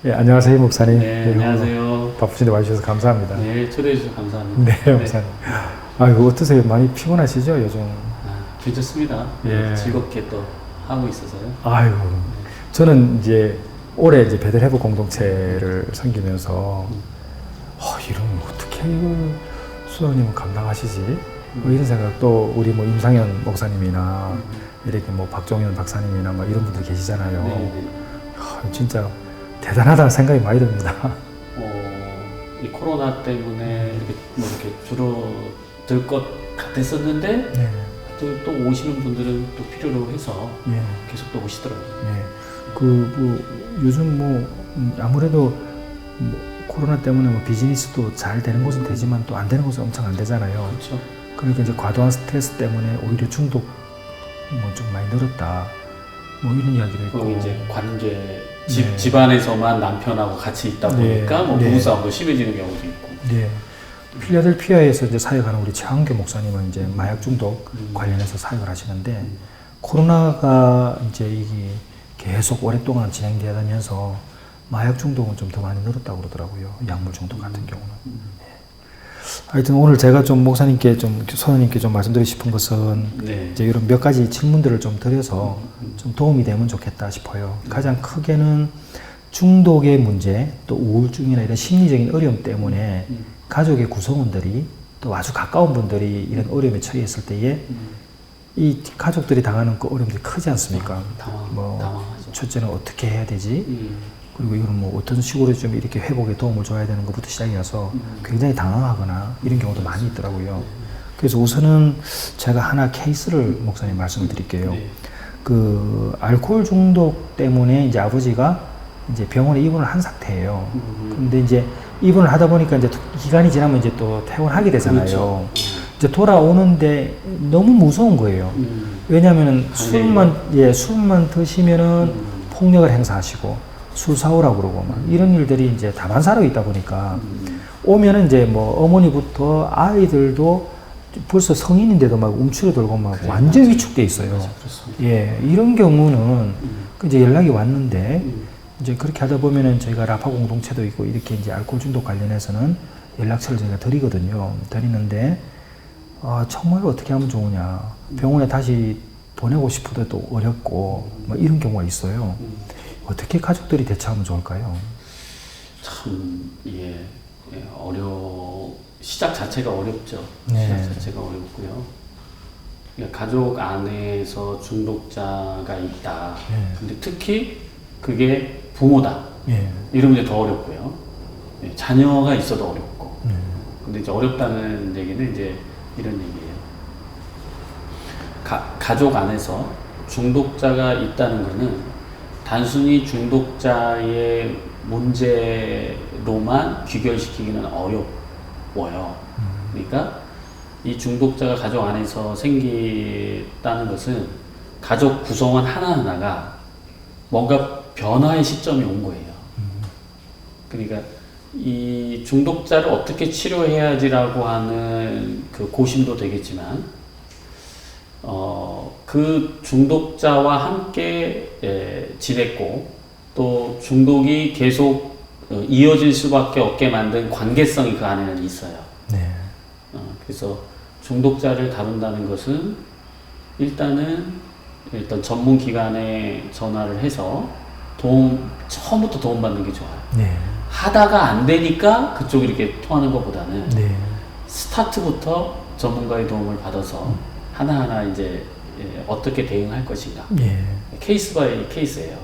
예, 안녕하세요, 목사님. 네, 안녕하세요. 바쁘신데 와주셔서 감사합니다. 네, 초대해 주셔서 감사합니다. 네, 목사님. 아이고, 어떠세요? 많이 피곤하시죠, 요즘? 괜찮습니다. 예. 즐겁게 또 하고 있어서요. 아이고, 저는 이제 올해 이제 베들레헴 공동체를 섬기면서, 이러면 어떻게 이걸 수도님은 감당하시지? 뭐 이런 생각, 또 우리 뭐 임상현 목사님이나 이렇게 뭐 박종현 박사님이나 뭐 이런 분들 계시잖아요. 네. 진짜 대단하다는 생각이 많이 듭니다. 이 코로나 때문에 이렇게 줄어들 것 같았었는데 네. 또 오시는 분들은 또 필요로 해서 예. 계속 또 오시더라고요. 뭐 요즘 뭐 아무래도 뭐 코로나 때문에 뭐 비즈니스도 잘 되는 곳은 되지만 또 안 되는 곳은 엄청 안 되잖아요. 그렇죠. 그러니까 이제 과도한 스트레스 때문에 오히려 중독 뭐 좀 많이 늘었다. 뭐 이런 이야기를 했고. 이제 관계 네. 집안에서만 남편하고 같이 있다 보니까 뭐 부부싸움도 심해지는 경우도 있고. 네. 필라델피아에서 이제 사역하는 우리 최한교 목사님은 이제 마약 중독 관련해서 사역을 하시는데 코로나가 이제 이게 계속 오랫동안 진행되면서 마약 중독은 좀 더 많이 늘었다고 그러더라고요. 약물 중독 같은 경우는. 하여튼 오늘 제가 좀 목사님께 선생님께 좀 말씀드리고 싶은 것은 이제 이런 몇 가지 질문들을 좀 드려서 좀 도움이 되면 좋겠다 싶어요. 가장 크게는 중독의 문제, 또 우울증이나 이런 심리적인 어려움 때문에 가족의 구성원들이 또 아주 가까운 분들이 이런 어려움에 처했을 때에 이 가족들이 당하는 그 어려움들이 크지 않습니까? 당황하죠. 첫째는 어떻게 해야 되지? 그리고 이거는 뭐 어떤 식으로 좀 이렇게 회복에 도움을 줘야 되는 것부터 시작이라서 굉장히 당황하거나 이런 경우도 많이 있더라고요. 그래서 우선은 제가 하나 케이스를 목사님 말씀을 드릴게요. 그 알코올 중독 때문에 이제 아버지가 이제 병원에 입원을 한 상태예요. 근데 이제 입원을 하다 보니까 이제 기간이 지나면 이제 또 퇴원하게 되잖아요. 그렇죠. 이제 돌아오는데 너무 무서운 거예요. 왜냐하면 술만 드시면은 폭력을 행사하시고 술 사오라고 그러고 막 이런 일들이 이제 다반사로 있다 보니까 오면은 이제 뭐 어머니부터 아이들도 벌써 성인인데도 막 움츠러들고 막 완전 위축돼 있어요. 예, 이런 경우는 이제 연락이 왔는데 이제 그렇게 하다 보면은 저희가 라파 공동체도 있고 이렇게 이제 알코올 중독 관련해서는 연락처를 저희가 드리는데 정말 어떻게 하면 좋으냐, 병원에 다시 보내고 싶어도 또 어렵고 뭐 이런 경우가 있어요. 어떻게 가족들이 대처하면 좋을까요? 참, 시작 자체가 어렵죠. 네. 시작 자체가 어렵고요. 그러니까 가족 안에서 중독자가 있다. 근데 특히 그게 부모다. 이러면 이제 더 어렵고요. 자녀가 있어도 어렵고. 근데 이제 어렵다는 얘기는 이제 이런 얘기예요. 가족 안에서 중독자가 있다는 거는 단순히 중독자의 문제로만 귀결시키기는 어려워요. 그러니까 이 중독자가 가족 안에서 생겼다는 것은 가족 구성원 하나하나가 뭔가 변화의 시점이 온 거예요. 그러니까 이 중독자를 어떻게 치료해야지라고 하는 그 고심도 되겠지만 그 중독자와 함께 지냈고 또 중독이 계속 이어질 수밖에 없게 만든 관계성이 그 안에는 있어요. 그래서 중독자를 다룬다는 것은 일단 전문 기관에 전화를 해서 처음부터 도움받는 게 좋아요. 하다가 안 되니까 그쪽이 이렇게 통하는 것보다는 스타트부터 전문가의 도움을 받아서 하나하나 이제 어떻게 대응할 것인가. 케이스 바이 케이스예요.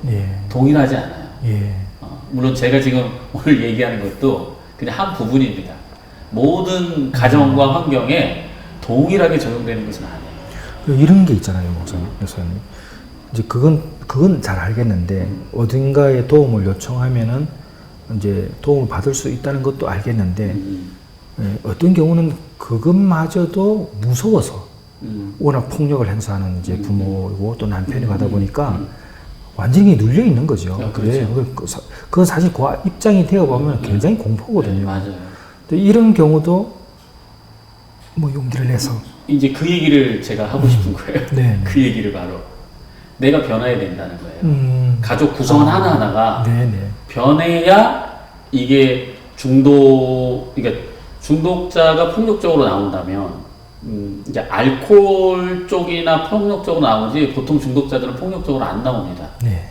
동일하지 않아요. 물론 제가 지금 오늘 얘기하는 것도 그냥 한 부분입니다. 모든 가정과 환경에 동일하게 적용되는 것은 아니에요. 이런 게 있잖아요, 목사님. 이제 그건 잘 알겠는데 어딘가에 도움을 요청하면은 이제 도움을 받을 수 있다는 것도 알겠는데 어떤 경우는 그것마저도 무서워서 워낙 폭력을 행사하는 이제 부모이고 또 남편이 가다 보니까 완전히 눌려 있는 거죠. 그건 사실 그 입장이 되어 보면 굉장히 공포거든요. 맞아요. 이런 경우도 뭐 용기를 내서 이제 그 얘기를 제가 하고 싶은 거예요. 그 얘기를 바로 내가 변해야 된다는 거예요. 가족 구성원 하나하나가 네네. 변해야 이게 그러니까 중독자가 폭력적으로 나온다면, 이제 알코올 쪽이나 폭력적으로 나오지 보통 중독자들은 폭력적으로 안 나옵니다. 네.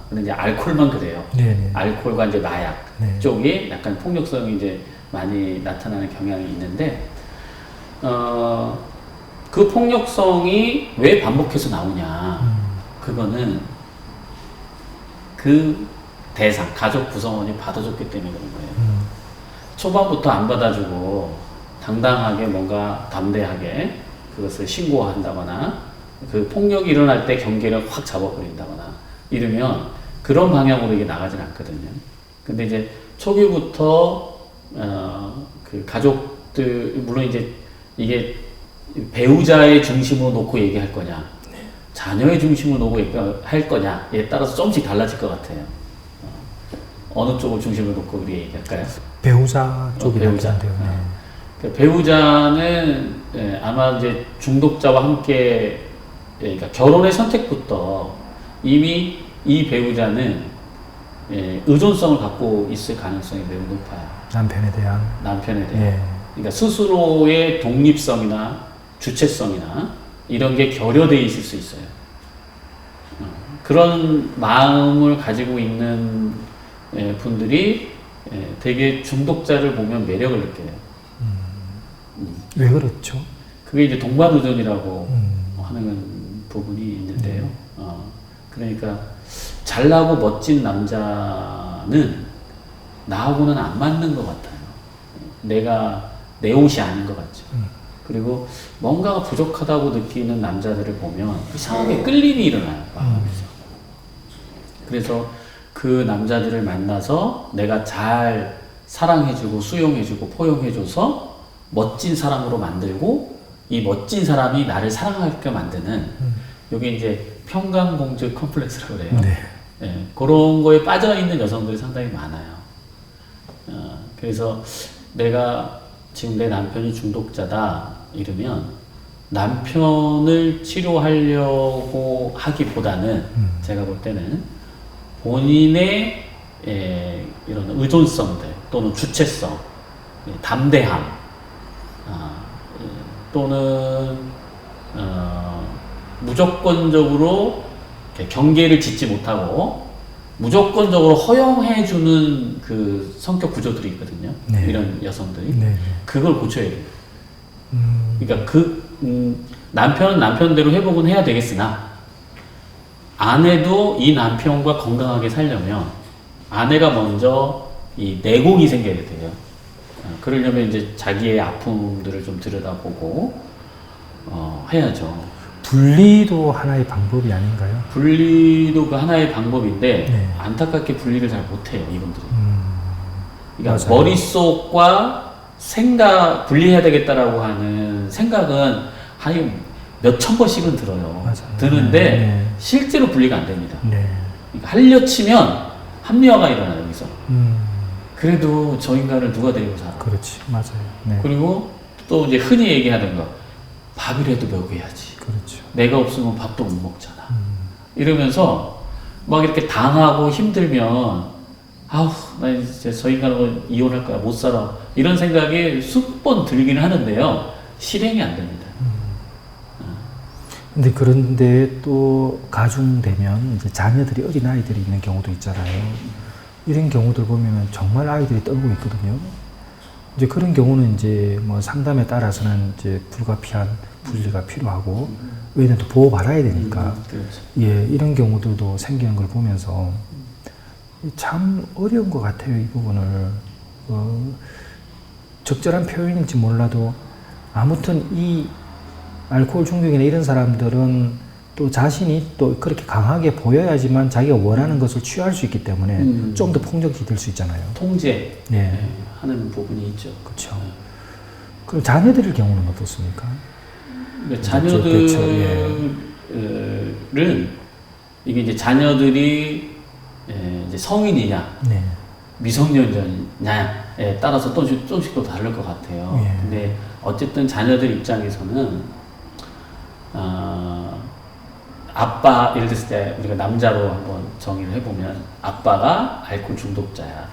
근데 이제 알코올만 그래요. 네네. 알코올과 이제 마약 네. 쪽이 약간 폭력성이 이제 많이 나타나는 경향이 있는데, 그 폭력성이 왜 반복해서 나오냐. 그거는 그 대상, 가족 구성원이 받아줬기 때문에 그런 거예요. 초반부터 안 받아주고 당당하게 뭔가 담대하게 그것을 신고한다거나 그 폭력이 일어날 때 경계를 확 잡아버린다거나 이러면 그런 방향으로 이게 나가진 않거든요. 근데 이제 초기부터 그 가족들, 물론 이제 이게 배우자의 중심으로 놓고 얘기할 거냐, 자녀의 중심으로 놓고 할 거냐에 따라서 조금씩 달라질 것 같아요. 어느 쪽을 중심으로 놓고 우리 얘기할까요? 배우자 쪽이 배우자. 같은데요. 네. 배우자는 아마 이제 중독자와 함께, 그러니까 결혼의 선택부터 이미 이 배우자는 의존성을 갖고 있을 가능성이 매우 높아요. 남편에 대한. 예. 그러니까 스스로의 독립성이나 주체성이나 이런 게 결여되어 있을 수 있어요. 그런 마음을 가지고 있는 분들이 되게 중독자를 보면 매력을 느껴요. 왜 그렇죠? 그게 이제 동반의존이라고 하는 부분이 있는데요. 그러니까 잘나고 멋진 남자는 나하고는 안 맞는 것 같아요. 내가 내 옷이 아닌 것 같죠. 그리고 뭔가가 부족하다고 느끼는 남자들을 보면 이상하게 끌림이 일어나요, 마음에서. 그래서 그 남자들을 만나서 내가 잘 사랑해주고 수용해주고 포용해줘서 멋진 사람으로 만들고 이 멋진 사람이 나를 사랑하게 만드는 여기 이제 평강공주 컴플렉스라고 그래요. 네. 예, 그런 거에 빠져있는 여성들이 상당히 많아요. 그래서 내가 지금 내 남편이 중독자다 이러면 남편을 치료하려고 하기보다는 제가 볼 때는 본인의 이런 의존성들 또는 주체성, 담대함, 또는 무조건적으로 경계를 짓지 못하고 무조건적으로 허용해주는 그 성격 구조들이 있거든요. 네. 이런 여성들이. 네. 그걸 고쳐야 돼요. 그러니까 남편은 남편대로 회복은 해야 되겠으나 아내도 이 남편과 건강하게 살려면 아내가 먼저 이 내공이 생겨야 돼요. 그러려면 이제 자기의 아픔들을 좀 들여다보고 해야죠. 분리도 하나의 방법이 아닌가요? 분리도 그 하나의 방법인데 네. 안타깝게 분리를 잘 못해요, 이분들이. 그러니까 맞아요. 머릿속과 분리해야 되겠다라고 하는 생각은 한 몇천 번씩은 들어요. 맞아요. 드는데 네. 실제로 분리가 안 됩니다. 네. 그러니까 하려 치면 합리화가 일어나요, 여기서. 그래도 저 인간을 누가 데리고 살아? 그렇지, 맞아요. 네. 그리고 또 이제 흔히 얘기하는 거, 밥이라도 먹여야지. 그렇죠. 내가 없으면 밥도 못 먹잖아. 이러면서 막 이렇게 당하고 힘들면 아우, 나 이제 저 인간하고 이혼할 거야, 못 살아. 이런 생각이 수십 번 들긴 하는데요. 실행이 안 됩니다. 그런데 또 가중되면 이제 자녀들이 어린 아이들이 있는 경우도 있잖아요. 이런 경우들 보면은 정말 아이들이 떨고 있거든요. 이제 그런 경우는 이제 뭐 상담에 따라서는 이제 불가피한 분리가 필요하고 왜냐면 또 보호받아야 되니까 그렇죠. 예, 이런 경우들도 생기는 걸 보면서 참 어려운 것 같아요, 이 부분을. 적절한 표현인지 몰라도 아무튼 이 알코올 중독이나 이런 사람들은 또 자신이 또 그렇게 강하게 보여야지만 자기가 원하는 것을 취할 수 있기 때문에 좀 더 폭력이 될 수 있잖아요. 통제 예. 하는 부분이 있죠. 그렇죠. 그럼 자녀들의 경우는 어떻습니까? 그러니까 자녀들은 이게 이제 자녀들이 이제 성인이냐 네. 미성년자냐에 따라서 조금씩 또 다를 것 같아요. 예. 근데 어쨌든 자녀들 입장에서는 아빠, 예를 들었을 때 우리가 남자로 한번 정의를 해보면 아빠가 알코올 중독자야.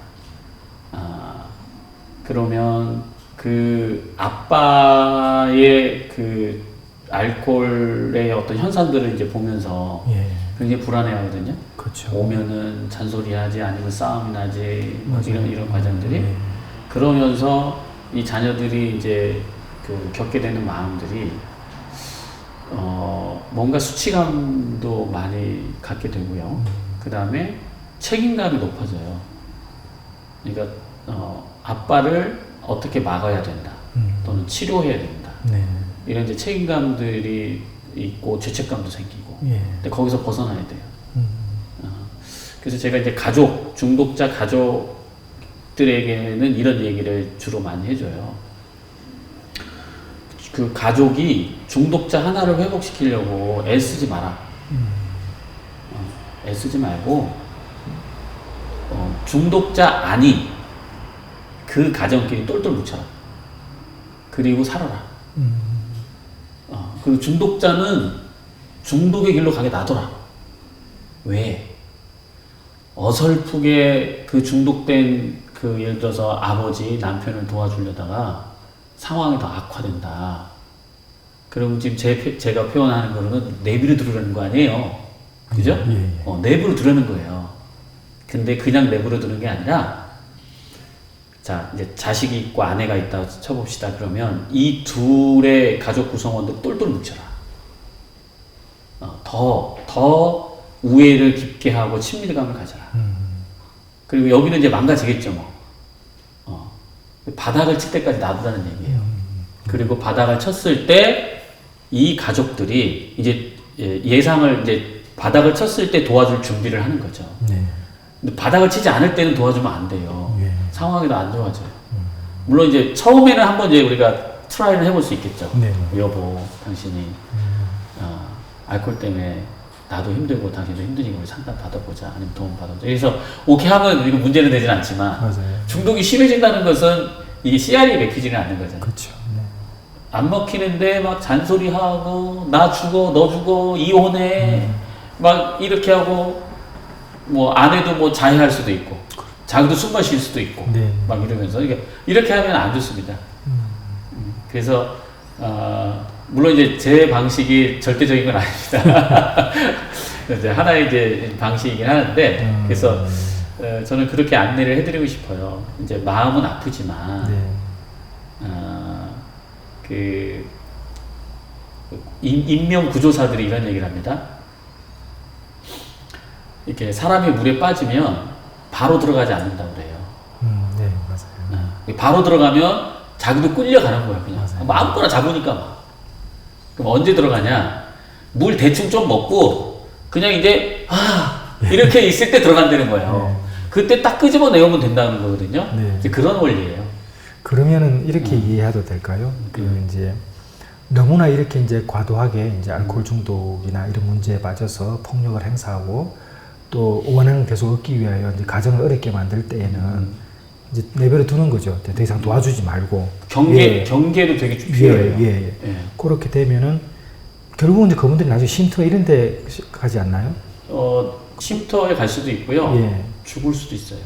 그러면 그 아빠의 그 알코올의 어떤 현상들을 이제 보면서 예. 굉장히 불안해하거든요. 그렇죠. 오면은 잔소리하지 아니면 싸움이 나지 뭐 맞아요. 이런 과정들이 예. 그러면서 이 자녀들이 이제 그 겪게 되는 마음들이 뭔가 수치감도 많이 갖게 되고요. 그 다음에 책임감이 높아져요. 그러니까 아빠를 어떻게 막아야 된다. 또는 치료해야 된다. 네. 이런 이제 책임감들이 있고 죄책감도 생기고. 예. 근데 거기서 벗어나야 돼요. 그래서 제가 이제 가족, 중독자 가족들에게는 이런 얘기를 주로 많이 해줘요. 그 가족이 중독자 하나를 회복시키려고 애쓰지 마라. 애쓰지 말고, 중독자 아닌 그 가정끼리 똘똘 뭉쳐라. 그리고 살아라. 그리고 중독자는 중독의 길로 가게 놔둬라. 왜? 어설프게 그 중독된 그 예를 들어서 아버지, 남편을 도와주려다가 상황이 더 악화된다. 그럼 지금 제가 표현하는 거는 내비로 들으라는 거 아니에요. 그죠? 예. 내부로 들으는 거예요. 근데 그냥 내부로 드는 게 아니라, 자, 이제 자식이 있고 아내가 있다 쳐봅시다. 그러면 이 둘의 가족 구성원들 똘똘 뭉쳐라. 더 우애를 깊게 하고 친밀감을 가져라. 그리고 여기는 이제 망가지겠죠, 뭐. 바닥을 칠 때까지 놔두라는 얘기예요. 그리고 바닥을 쳤을 때 이 가족들이 이제 예상을 이제 바닥을 쳤을 때 도와줄 준비를 하는 거죠. 네. 근데 바닥을 치지 않을 때는 도와주면 안 돼요. 예. 상황이 더 안 좋아져요. 물론 이제 처음에는 한번 이제 우리가 트라이를 해볼 수 있겠죠. 네. 여보, 당신이 알코올 때문에 나도 힘들고 당신도 힘드니까 우리 상담 받아보자. 아니면 도움 받아보자. 그래서 오케이 하면 이거 문제는 되진 않지만 맞아요. 중독이 심해진다는 것은 이게 CR이 맥히지는 않는 거잖아요. 그렇죠. 네. 안 먹히는데 막 잔소리하고 나 죽어 너 죽어 이혼해 막 이렇게 하고 뭐 아내도 뭐 자해할 수도 있고 자기도 숨 마실 수도 있고 네. 막 이러면서 이렇게 하면 안 좋습니다. 그래서 물론 이제 제 방식이 절대적인 건 아닙니다. 이제 하나의 이제 방식이긴 하는데 그래서 저는 그렇게 안내를 해드리고 싶어요. 이제 마음은 아프지만 네. 그 인명 구조사들이 이런 얘기를 합니다. 이렇게 사람이 물에 빠지면 바로 들어가지 않는다고 그래요. 네, 맞아요. 바로 들어가면 자기도 끌려가는 거예요. 그냥 맞아요. 뭐 아무거나 잡으니까 막. 그럼 언제 들어가냐? 물 대충 좀 먹고 그냥 이제 이렇게 있을 때 들어간다는 거예요. 네. 그때 딱 끄집어 내오면 된다는 거거든요. 네. 이제 그런 원리예요. 그러면은 이렇게 이해해도 될까요? 이제 너무나 이렇게 이제 과도하게 이제 알코올 중독이나 이런 문제에 빠져서 폭력을 행사하고 또 원한을 계속 얻기 위하여 이제 가정을 어렵게 만들 때에는 이제 내버려 두는 거죠. 더 이상 도와주지 말고 경계도 되게 필요해요. 예. 그렇게 되면은 결국은 이제 그분들이 나중에 쉼터 이런 데 가지 않나요? 쉼터에 갈 수도 있고요. 예. 죽을 수도 있어요.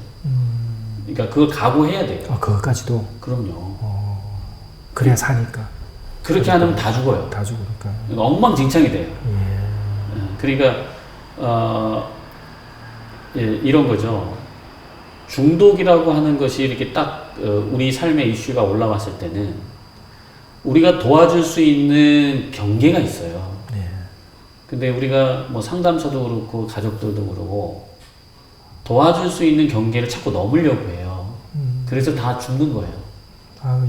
그러니까 그걸 각오해야 돼요. 그것까지도. 그럼요. 그래야 사니까. 그렇게 안 하면 다 죽어요. 다 죽으니까. 그러니까 엉망진창이 돼요. 그러니까 이런 거죠. 중독이라고 하는 것이 이렇게 딱 우리 삶의 이슈가 올라왔을 때는 우리가 도와줄 수 있는 경계가 있어요. 근데 우리가 뭐 상담사도 그렇고 가족들도 그러고 도와줄 수 있는 경계를 자꾸 넘으려고 해요. 그래서 다 죽는 거예요.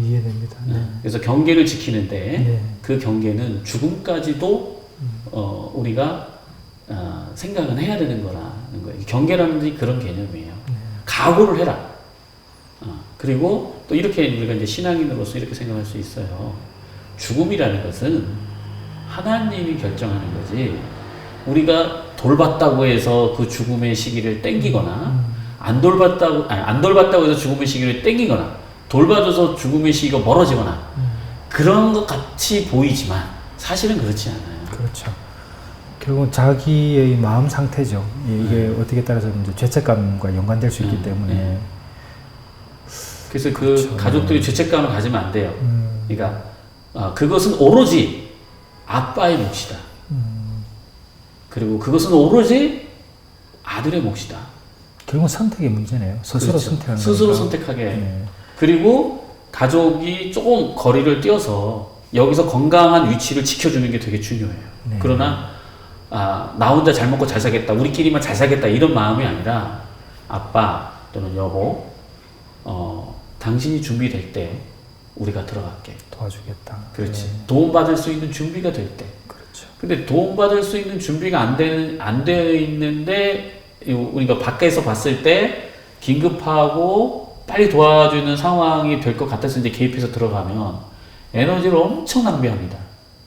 이해됩니다. 네. 그래서 경계를 지키는데 네. 그 경계는 죽음까지도 우리가 생각은 해야 되는 거라는 거예요. 경계라는 게 그런 개념이에요. 각오를 해라. 그리고 또 이렇게 우리가 이제 신앙인으로서 이렇게 생각할 수 있어요. 죽음이라는 것은 하나님이 결정하는 거지. 우리가 돌봤다고 해서 그 죽음의 시기를 땡기거나 안 돌봤다고 해서 죽음의 시기를 땡기거나 돌봐줘서 죽음의 시기가 멀어지거나 그런 것 같이 보이지만 사실은 그렇지 않아요. 그렇죠. 결국은 자기의 마음 상태죠. 이게 어떻게 따라서 이제 죄책감과 연관될 수 있기 때문에. 그래서 그 그렇죠. 가족들이 죄책감을 가지면 안 돼요. 그러니까 그것은 오로지 아빠의 몫이다. 그리고 그것은 오로지 아들의 몫이다. 결국은 선택의 문제네요. 스스로 그렇죠. 선택하는 스스로 거니까. 선택하게. 네. 그리고 가족이 조금 거리를 띄어서 여기서 건강한 위치를 지켜주는 게 되게 중요해요. 네. 그러나 나 혼자 잘 먹고 잘 살겠다, 우리끼리만 잘 살겠다 이런 마음이 아니라 아빠 또는 여보, 당신이 준비될 때 우리가 들어갈게. 도와주겠다. 그렇지. 네. 도움받을 수 있는 준비가 될 때. 그렇죠. 근데 도움받을 수 있는 준비가 안 되어 있는데 우리가 밖에서 봤을 때 긴급하고 빨리 도와주는 상황이 될 것 같아서 이제 개입해서 들어가면 에너지를 엄청 낭비합니다.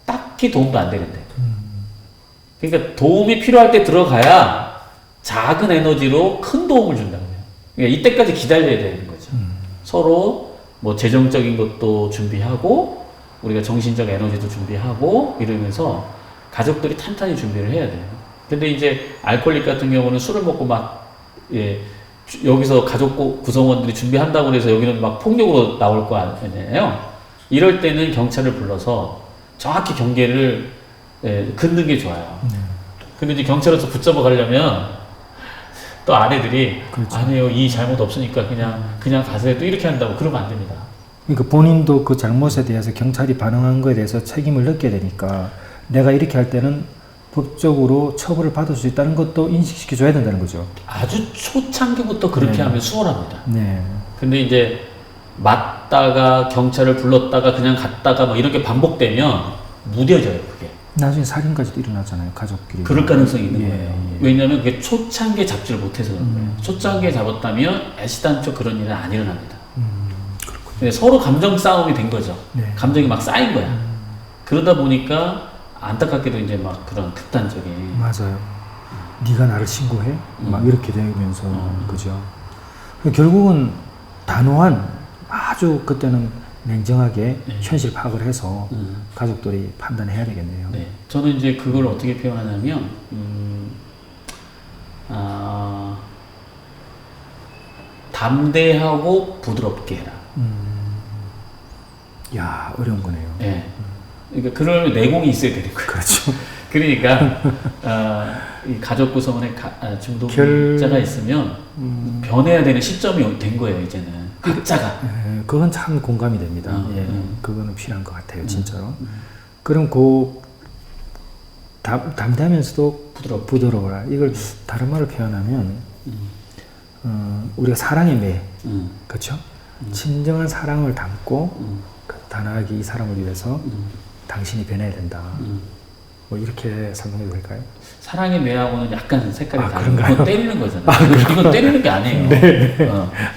딱히 도움도 안 되는데. 그러니까 도움이 필요할 때 들어가야 작은 에너지로 큰 도움을 준다고요. 그러니까 이때까지 기다려야 되는 거죠. 서로 뭐 재정적인 것도 준비하고 우리가 정신적 에너지도 준비하고 이러면서 가족들이 탄탄히 준비를 해야 돼요. 근데 이제 알코올릭 같은 경우는 술을 먹고 막 여기서 가족 구성원들이 준비한다고 해서 여기는 막 폭력으로 나올 거 아니에요. 이럴 때는 경찰을 불러서 정확히 경계를 긋는 게 좋아요. 근데 이제 경찰에서 붙잡아 가려면 또 아내들이 그렇죠. 아니에요, 이 잘못 없으니까 그냥 가세요. 또 이렇게 한다고 그러면 안 됩니다. 그러니까 본인도 그 잘못에 대해서 경찰이 반응한 거에 대해서 책임을 묻게 되니까 내가 이렇게 할 때는 법적으로 처벌을 받을 수 있다는 것도 인식시켜 줘야 된다는 거죠. 아주 초창기부터 그렇게 네. 하면 수월합니다. 네. 근데 이제 맞다가 경찰을 불렀다가 그냥 갔다가 뭐 이렇게 반복되면 무뎌져요, 그게. 나중에 살인까지도 일어나잖아요, 가족끼리. 그럴 가능성이 있는 예, 거예요. 예. 왜냐하면 그게 초창기에 잡지를 못해서 그런 거예요. 초창기에 잡았다면 애시당초 그런 일은 안 일어납니다. 그렇군요. 근데 서로 감정 싸움이 된 거죠. 네. 감정이 막 쌓인 거야. 그러다 보니까 안타깝게도 이제 막 그런 극단적인. 맞아요. 네가 나를 신고해? 막 이렇게 되면서 그죠. 결국은 단호한 아주 그때는 냉정하게 현실 파악을 해서 가족들이 판단해야 되겠네요. 네. 저는 이제 그걸 어떻게 표현하냐면, 담대하고 부드럽게 해라. 야, 어려운 거네요. 네. 그러니까 그럴 내공이 있어야 되는 거예요. 그렇죠. 그러니까 이 가족 구성원에 중독자가 있으면 변해야 되는 시점이 된 거예요. 이제는 각자가. 예, 그건 참 공감이 됩니다. 예, 그거는 필요한 것 같아요, 진짜로. 그럼 그 담대하면서도 부드러워라. 이걸 다른 말로 표현하면 우리가 사랑의 매, 그렇죠? 진정한 사랑을 담고 단호하게 이 사람을 위해서 당신이 변해야 된다. 뭐 이렇게 설명해도 될까요? 사랑의 매하고는 약간 색깔이 다른 그런가요? 이건 때리는 거잖아요. 이건 때리는 게 아니에요.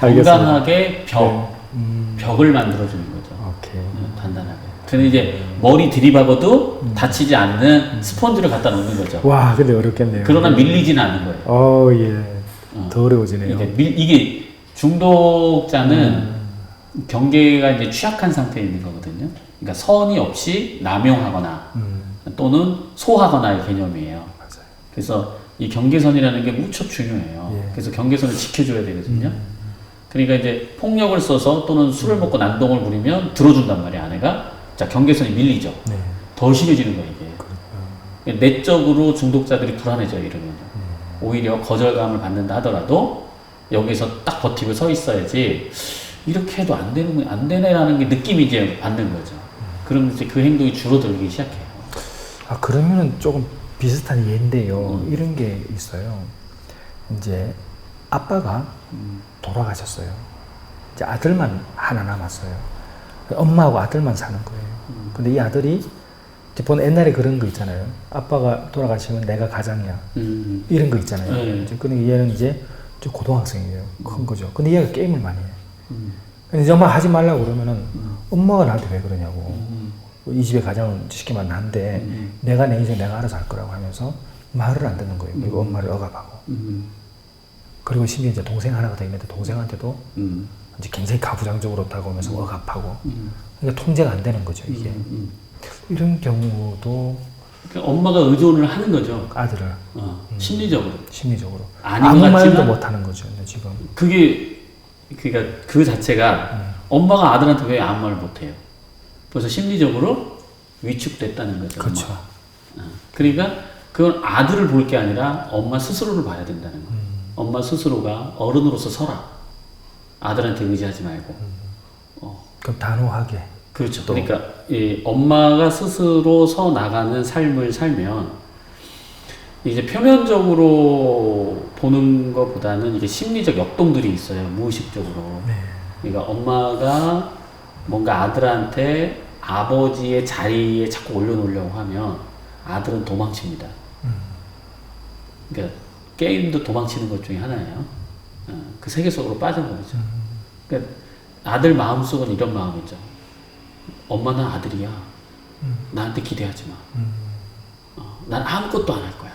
건강하게 벽을 만들어주는 거죠. 오케이. 단단하게. 근데 이제 머리 들이박아도 다치지 않는 스펀지를 갖다 놓는 거죠. 와, 근데 어렵겠네요. 그러나 밀리지는 않는 거예요. 예. 더 어려워지네요. 그러니까 이게 중독자는 경계가 이제 취약한 상태에 있는 거거든요. 그러니까 선이 없이 남용하거나 또는 소하거나의 개념이에요. 맞아요. 그래서 이 경계선이라는 게 무척 중요해요. 예. 그래서 경계선을 지켜줘야 되거든요. 그러니까 이제 폭력을 써서 또는 술을 먹고 난동을 부리면 들어준단 말이에요, 아내가. 자, 경계선이 밀리죠. 네. 더 심해지는 거예요, 이게. 내적으로 중독자들이 불안해져요, 이러면. 오히려 거절감을 받는다 하더라도 여기서 딱 버티고 서 있어야지 이렇게 해도 안 되네라는 게 느낌이 이제 받는 거죠. 그럼 이제 그 행동이 줄어들기 시작해요. 그러면은 조금 비슷한 예인데요. 이런 게 있어요. 이제 아빠가 돌아가셨어요. 이제 아들만 하나 남았어요. 엄마하고 아들만 사는 거예요. 근데 이 아들이 이제 본 옛날에 그런 거 있잖아요. 아빠가 돌아가시면 내가 가장이야. 이런 거 있잖아요. 네. 근데 얘는 이제 고등학생이에요. 큰 거죠. 근데 얘가 게임을 많이 해요. 근데 이제 엄마 하지 말라고 그러면은 엄마가 나한테 왜 그러냐고. 이 집의 가장은 시키면 난데 내가 내 인생 내가 알아서 할 거라고 하면서 말을 안 듣는 거예요. 그리고 엄마를 억압하고. 그리고 심지어 이제 동생 하나가 더 있는데 동생한테도 이제 굉장히 가부장적으로 다가오면서 억압하고. 그러니까 통제가 안 되는 거죠, 이게. 이런 경우도 그러니까 엄마가 의존을 하는 거죠. 아들을. 심리적으로. 심리적으로. 아닌 아무 것 말도 같지만 못 하는 거죠, 지금. 그러니까 그 자체가 엄마가 아들한테 왜 아무 말을 못 해요? 그래서 심리적으로 위축됐다는 거죠. 그렇죠. 그러니까 그건 아들을 볼 게 아니라 엄마 스스로를 봐야 된다는 거예요. 엄마 스스로가 어른으로서 서라. 아들한테 의지하지 말고. 그럼 단호하게. 그렇죠. 그러니까 이 엄마가 스스로 서 나가는 삶을 살면 이제 표면적으로 보는 것보다는 이게 심리적 역동들이 있어요. 무의식적으로. 네. 그러니까 엄마가 뭔가 아들한테 아버지의 자리에 자꾸 올려놓으려고 하면 아들은 도망칩니다. 그러니까 게임도 도망치는 것 중에 하나예요. 그 세계 속으로 빠져버리죠. 그러니까 아들 마음속은 이런 마음이죠. 엄마는 아들이야. 나한테 기대하지 마. 난 아무것도 안 할 거야.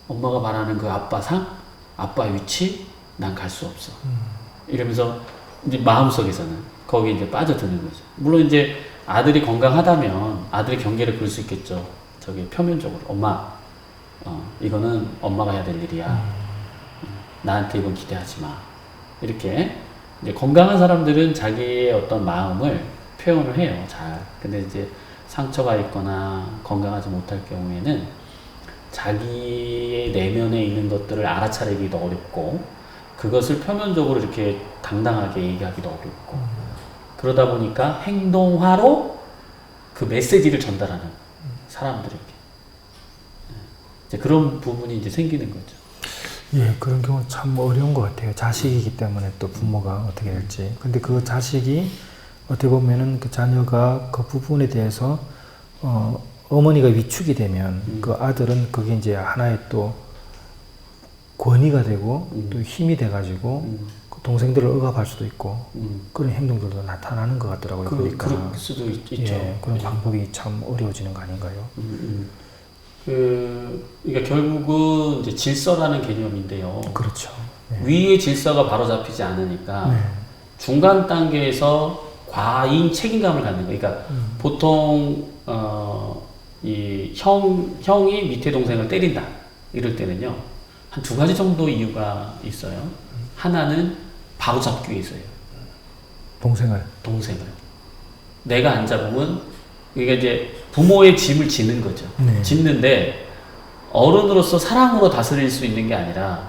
엄마가 말하는 그 아빠상, 아빠 위치, 난 갈 수 없어. 이러면서 이제 마음속에서는 거기 이제 빠져드는 거죠. 물론 이제 아들이 건강하다면 아들의 경계를 그을 수 있겠죠. 저기 표면적으로 엄마, 이거는 엄마가 해야 될 일이야. 나한테 이건 기대하지 마. 이렇게 이제 건강한 사람들은 자기의 어떤 마음을 표현을 해요. 잘. 근데 이제 상처가 있거나 건강하지 못할 경우에는 자기의 내면에 있는 것들을 알아차리기도 어렵고 그것을 표면적으로 이렇게 당당하게 얘기하기도 어렵고 그러다 보니까 행동화로 그 메시지를 전달하는 사람들에게 이제 그런 부분이 이제 생기는 거죠. 예, 그런 경우는 참 어려운 것 같아요. 자식이기 때문에 또 부모가 어떻게 될지. 근데 그 자식이 어떻게 보면은 그 자녀가 그 부분에 대해서 어머니가 위축이 되면 그 아들은 그게 이제 하나의 또 권위가 되고 또 힘이 돼가지고 그 동생들을 억압할 수도 있고 그런 행동들도 나타나는 것 같더라고요. 보니까. 그럴 수도 있죠. 예, 그런 방법이 참 어려워지는 거 아닌가요? 그러니까 결국은 이제 질서라는 개념인데요. 그렇죠. 네. 위의 질서가 바로 잡히지 않으니까 네. 중간 단계에서 과잉 책임감을 갖는 거예요. 그러니까 보통 이 형이 밑에 동생을 때린다 이럴 때는요 한 두 가지 정도 이유가 있어요. 하나는 바로 잡기 위해서예요. 동생을 내가 안 잡으면 이게 이제 부모의 짐을 지는 거죠. 네. 짓는데 어른으로서 사랑으로 다스릴 수 있는 게 아니라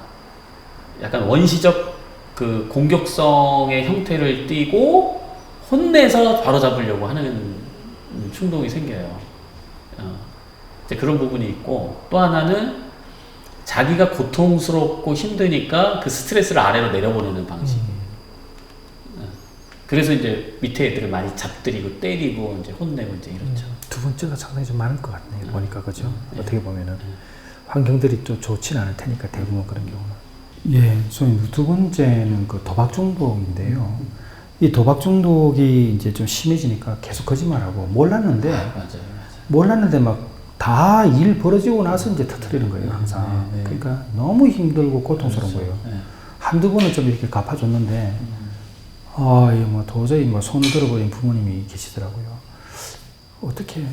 약간 원시적 그 공격성의 형태를 띠고 혼내서 바로잡으려고 하는 충동이 생겨요. 이제 그런 부분이 있고 또 하나는 자기가 고통스럽고 힘드니까 그 스트레스를 아래로 내려보내는 방식. 그래서 이제 밑에 애들을 많이 잡들이고 때리고 이제 혼내고 이제 이렇죠. 두 번째가 상당히 좀 많을 것 같네요. 보니까 그죠? 어떻게 보면은 환경들이 또 좋지는 않을 테니까 대부분 그런 경우는. 예, 선생님 두 번째는 그 도박 중독인데요. 이 도박 중독이 이제 좀 심해지니까 계속 거짓말하고 몰랐는데 몰랐는데 막 다 일 벌어지고 나서 이제 터뜨리는 거예요, 항상. 그러니까 너무 힘들고 고통스러운 거예요. 한두 번은 좀 이렇게 갚아줬는데, 이게 뭐 도저히 뭐 손을 들어버린 부모님이 계시더라고요. 어떻게,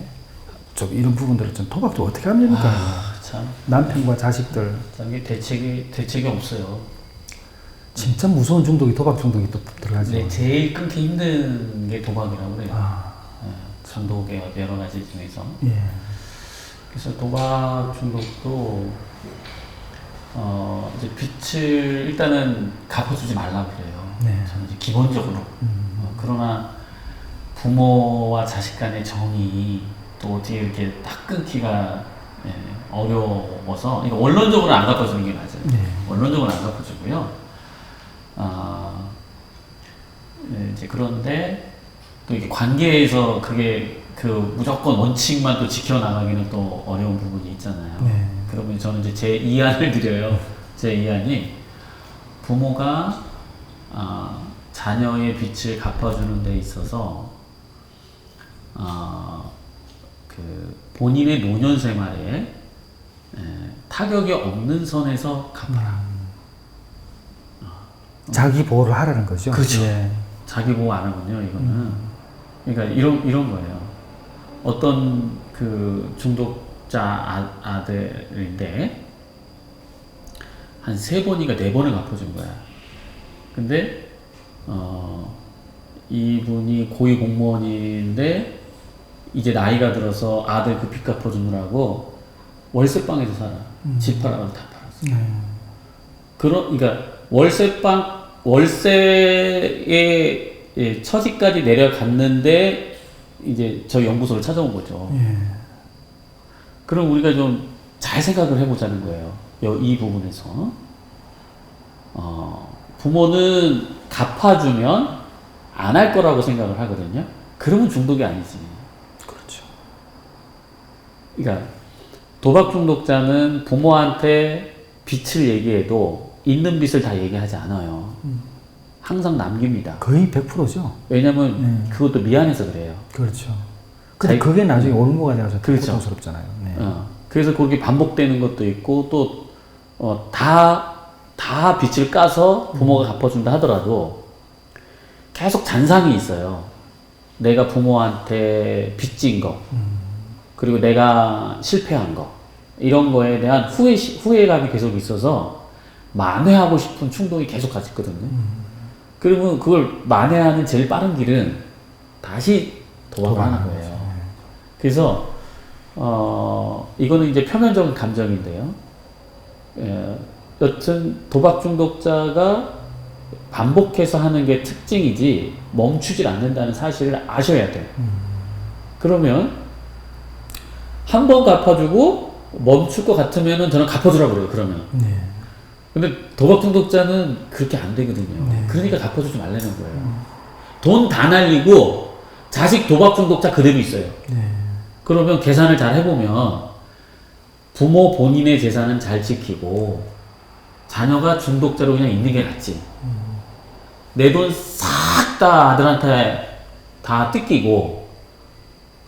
좀 이런 부분들을 좀 도박도 어떻게 하면 됩니까? 참. 남편과 자식들. 이게 대책이 없어요. 진짜 무서운 중독이 도박 중독이 또 들어가죠. 네, 제일 끊기 힘든 게 도박이라고 그래요. 중독의 여러 가지 중에서. 예. 그래서 도박 중독도 이제 빚을 일단은 갚아주지 말라고 그래요. 네. 저는 이제 기본적으로. 그러나 부모와 자식 간의 정이 또 어떻게 이렇게 딱 끊기가 어려워서 이거 원론적으로 안 갚아주는 게 맞아요. 네. 원론적으로 안 갚아주고요. 이제 그런데 또 이게 관계에서 그게 그 무조건 원칙만 또 지켜나가기는 또 어려운 부분이 있잖아요. 네. 그러면 저는 이제 제 이안을 드려요. 제 이안이 부모가 자녀의 빚을 갚아주는 데 있어서 그 본인의 노년 생활에 타격이 없는 선에서 갚아라. 자기 보호를 하라는 거죠. 그렇죠. 예. 자기 보호 안 하면요, 이거는. 그러니까 이런 거예요. 어떤 그 아들인데 한 3번인가 4번을 갚아준 거야. 근데 이분이 고위 공무원인데 이제 나이가 들어서 아들 그 빚 갚아주느라고 월세방에서 살아. 집 팔아가지고 다 팔았어. 그러니까 월세의 처지까지 내려갔는데 이제 저희 연구소를 찾아온 거죠. 그럼 우리가 좀 잘 생각을 해보자는 거예요. 이 부분에서. 부모는 갚아주면 안 할 거라고 생각을 하거든요. 그러면 중독이 아니지. 그렇죠. 그러니까 도박 중독자는 부모한테 빚을 얘기해도 있는 빚을 다 얘기하지 않아요. 항상 남깁니다. 거의 100%죠. 왜냐면 그것도 미안해서 그래요. 그렇죠. 근데 그게 나중에 올무가 돼서 그렇죠. 고통스럽잖아요. 네. 그래서 그렇게 반복되는 것도 있고 또 다 빚을 까서 부모가 갚아준다 하더라도 계속 잔상이 있어요. 내가 부모한테 빚진 거, 그리고 내가 실패한 거, 이런 거에 대한 후회감이 계속 있어서 만회하고 싶은 충동이 계속 같이 있거든요. 그러면 그걸 만회하는 제일 빠른 길은 다시 도박을 하는 거예요. 그래서 이거는 이제 표면적인 감정인데요. 여튼 도박 중독자가 반복해서 하는 게 특징이지 멈추질 않는다는 사실을 아셔야 돼요. 그러면 한 번 갚아주고 멈출 것 같으면은 저는 갚아주라고 그래요. 그러면. 근데 도박 중독자는 그렇게 안 되거든요. 그러니까 갚아주지 말라는 거예요. 돈 다 날리고 자식 도박 중독자 그대로 있어요. 그러면 계산을 잘 해보면 부모 본인의 재산은 잘 지키고 자녀가 중독자로 그냥 있는 게 낫지. 내 돈 싹 다 아들한테 다 뜯기고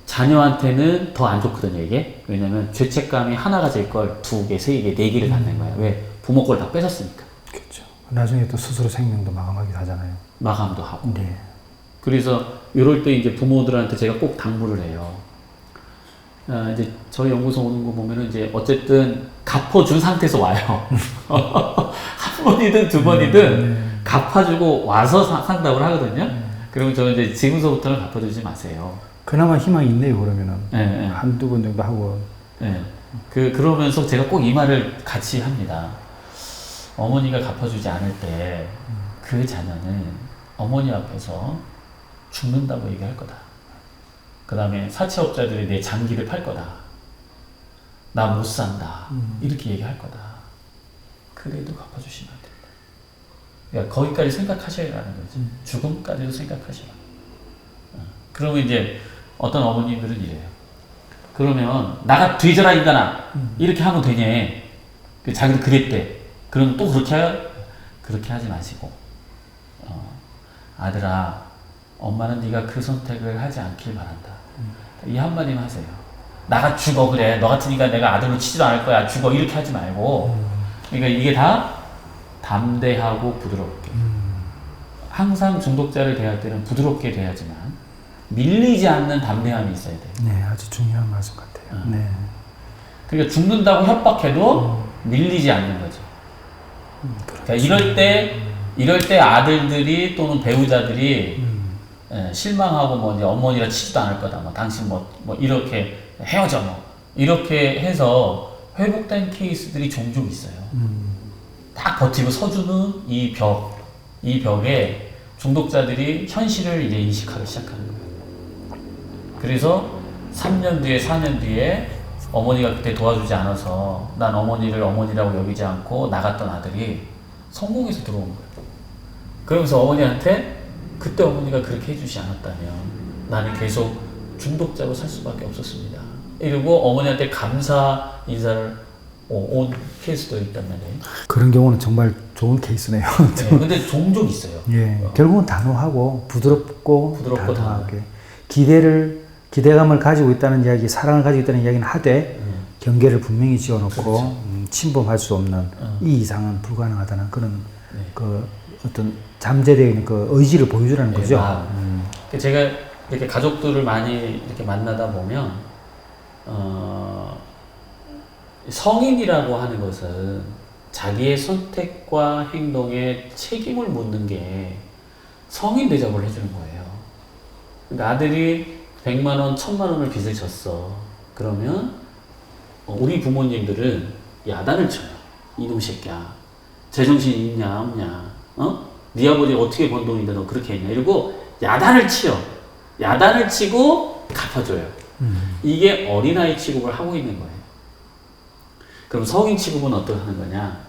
자녀한테는 더 안 좋거든요, 이게. 왜냐면 죄책감이 하나가 질 걸 2개, 3개, 4개를 갖는 거예요. 왜? 부모 걸 다 뺏었으니까. 그렇죠. 나중에 또 스스로 생명도 마감하기도 하잖아요. 마감도 하고. 네. 그래서 이럴 때 이제 부모들한테 제가 꼭 당부를 해요. 이제 저희 연구소 오는 거 보면은 이제 어쨌든 갚아준 상태에서 와요. 한 번이든 2번이든 갚아주고 와서 상담을 하거든요. 그러면 저는 이제 지금서부터는 갚아주지 마세요. 그나마 희망이 있네요, 그러면은. 한두 번 정도 하고. 그러면서 제가 꼭 이 말을 같이 합니다. 어머니가 갚아주지 않을 때 그 자녀는 어머니 앞에서 죽는다고 얘기할 거다. 그 다음에 사채업자들이 내 장기를 팔 거다. 나 못 산다. 이렇게 얘기할 거다. 그래도 갚아주시면 안 된다. 그러니까 거기까지 생각하셔야 하는 거지. 죽음까지도 생각하셔야. 그러면 이제 어떤 어머님들은 이래요. 그러면 나가 뒤져라 인간아. 이렇게 하면 되냐. 자기도 그랬대. 그럼 또 그렇게 하지 마시고 아들아 엄마는 네가 그 선택을 하지 않길 바란다. 이 한마디만 하세요. 나가 죽어 그래. 너 같으니까 내가 아들로 치지도 않을 거야. 죽어. 이렇게 하지 말고. 그러니까 이게 다 담대하고 부드럽게. 항상 중독자를 대할 때는 부드럽게 대하지만 밀리지 않는 담대함이 있어야 돼요. 네, 아주 중요한 말씀 같아요. 네. 그러니까 죽는다고 협박해도 밀리지 않는 거죠. 그러니까 이럴 때 아들들이 또는 배우자들이 실망하고 뭐 이제 어머니가 치지도 않을 거다. 뭐 당신 뭐 이렇게 헤어져 뭐 이렇게 해서 회복된 케이스들이 종종 있어요. 딱 버티고 서주는 이 벽에 중독자들이 현실을 이제 인식하기 시작하는 거예요. 그래서 3년 뒤에 4년 뒤에 어머니가 그때 도와주지 않아서 난 어머니를 어머니라고 여기지 않고 나갔던 아들이 성공해서 들어온 거예요. 그러면서 어머니한테 그때 어머니가 그렇게 해주지 않았다면 나는 계속 중독자로 살 수밖에 없었습니다. 이러고 어머니한테 감사 인사를 온 케이스도 있단 말이에요. 그런 경우는 정말 좋은 케이스네요. 네, 근데 종종 있어요. 예, 결국은 단호하고 부드럽고 단호하게 기대감을 가지고 있다는 이야기, 사랑을 가지고 있다는 이야기는 하되 경계를 분명히 지어놓고 그렇죠. 침범할 수 없는 이 이상은 불가능하다는 그런 그 어떤 잠재되어 있는 그 의지를 보여주라는 거죠. 제가 이렇게 가족들을 많이 이렇게 만나다 보면 성인이라고 하는 것은 자기의 선택과 행동에 책임을 묻는 게 성인 대접을 해주는 거예요. 그러니까 아들이 100만 원, 1000만 원을 빚을 졌어. 그러면 우리 부모님들은 야단을 쳐요. 이놈 새끼야. 제정신이 있냐 없냐. 네 아버지가 어떻게 번 돈인데 너 그렇게 했냐. 이러고 야단을 치요. 야단을 치고 갚아줘요. 이게 어린아이 취급을 하고 있는 거예요. 그럼 성인 취급은 어떻게 하는 거냐.